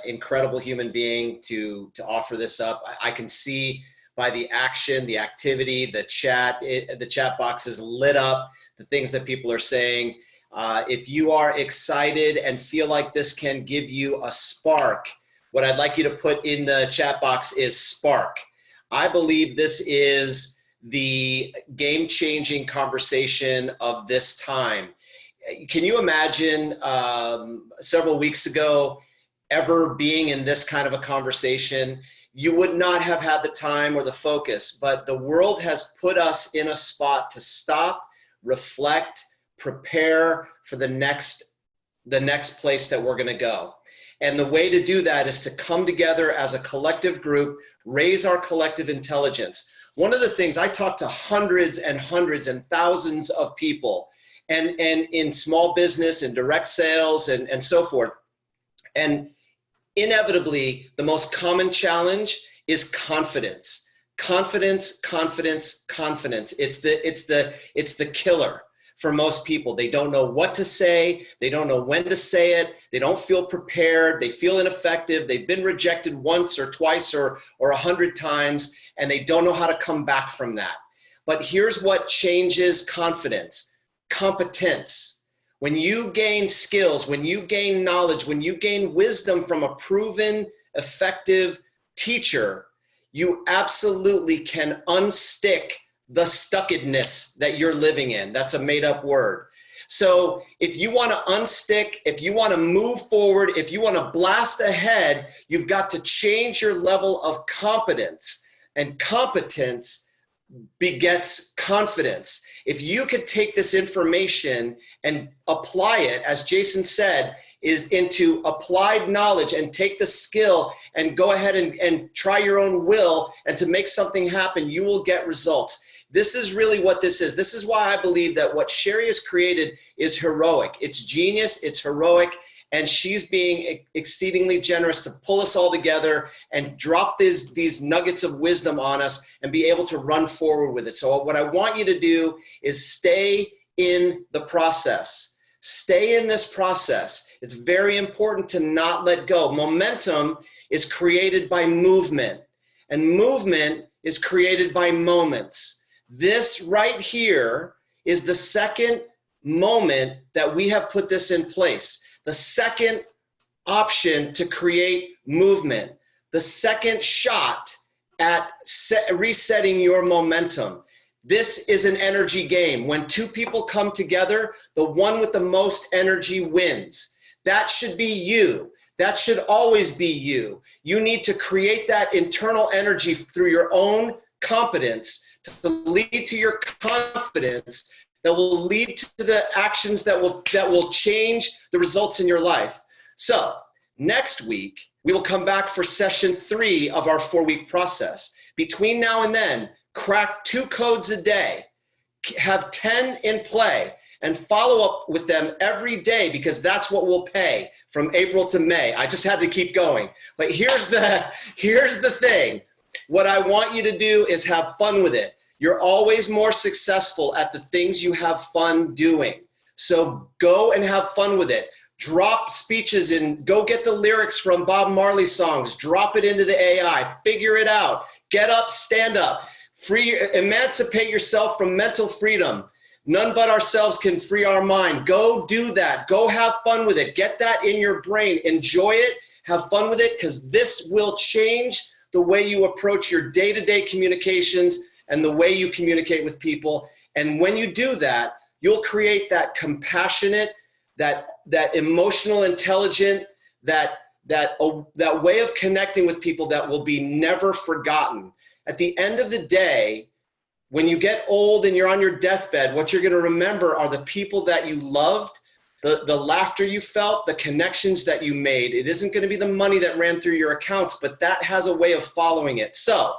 incredible human being to offer this up. I can see by the action, the activity, the chat box is lit up, the things that people are saying. If you are excited and feel like this can give you a spark, what I'd like you to put in the chat box is spark. I believe this is the game-changing conversation of this time. Can you imagine several weeks ago ever being in this kind of a conversation? You would not have had the time or the focus, but the world has put us in a spot to stop, reflect, prepare for the next place that we're going to go. And the way to do that is to come together as a collective group, raise our collective intelligence. One of the things, I talk to hundreds and thousands of people and in small business and direct sales and so forth. And inevitably, the most common challenge is confidence. Confidence. It's the killer for most people. They don't know what to say. They don't know when to say it. They don't feel prepared. They feel ineffective. They've been rejected once or twice or 100 times, and they don't know how to come back from that. But here's what changes confidence: competence. When you gain skills, when you gain knowledge, when you gain wisdom from a proven, effective teacher, you absolutely can unstick the stuckedness that you're living in. That's a made-up word. So if you want to unstick, if you want to move forward, if you want to blast ahead, you've got to change your level of competence. And competence begets confidence. If you could take this information and apply it, as Jason said, is into applied knowledge and take the skill and go ahead and try your own will and to make something happen, you will get results. This is really what this is. This is why I believe that what Sherry has created is heroic. It's genius, it's heroic, and she's being exceedingly generous to pull us all together and drop these nuggets of wisdom on us and be able to run forward with it. So what I want you to do is stay in the process. Stay in this process. It's very important to not let go. Momentum is created by movement, and movement is created by moments. This right here is the second moment that we have put this in place. The second option to create movement. The second shot at resetting your momentum. This is an energy game. When two people come together, the one with the most energy wins. That should be you. That should always be you. You need to create that internal energy through your own competence to lead to your confidence that will lead to the actions that will change the results in your life. So next week, we will come back for session 3 of our 4-week process. Between now and then, crack 2 codes a day, have 10 in play, and follow up with them every day, because that's what we'll pay from April to May. I just had to keep going. But here's the thing. What I want you to do is have fun with it. You're always more successful at the things you have fun doing. So go and have fun with it. Drop speeches and go get the lyrics from Bob Marley songs. Drop it into the AI. Figure it out. Get up, stand up. Emancipate yourself from mental freedom. None but ourselves can free our mind. Go do that. Go have fun with it. Get that in your brain. Enjoy it. Have fun with it, because this will change the way you approach your day-to-day communications and the way you communicate with people. And when you do that, you'll create that compassionate, that emotional intelligent, that way of connecting with people that will be never forgotten. At the end of the day, when you get old and you're on your deathbed, what you're going to remember are the people that you loved, the laughter you felt, the connections that you made. It isn't going to be the money that ran through your accounts, but that has a way of following it. So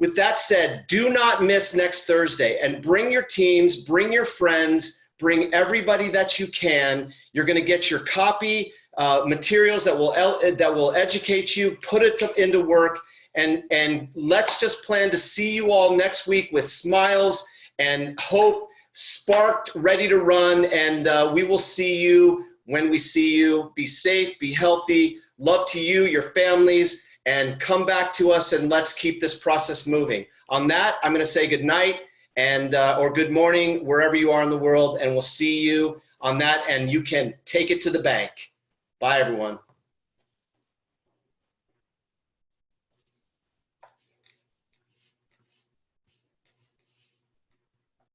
with that said, do not miss next Thursday, and bring your teams, bring your friends, bring everybody that you can. You're going to get your copy, materials that will educate you, put it into work, and let's just plan to see you all next week with smiles and hope, sparked, ready to run, and we will see you when we see you. Be safe, be healthy, love to you, your families, and come back to us, and let's keep this process moving. On that, I'm going to say good night and or good morning wherever you are in the world, and we'll see you on that, and you can take it to the bank. Bye, everyone.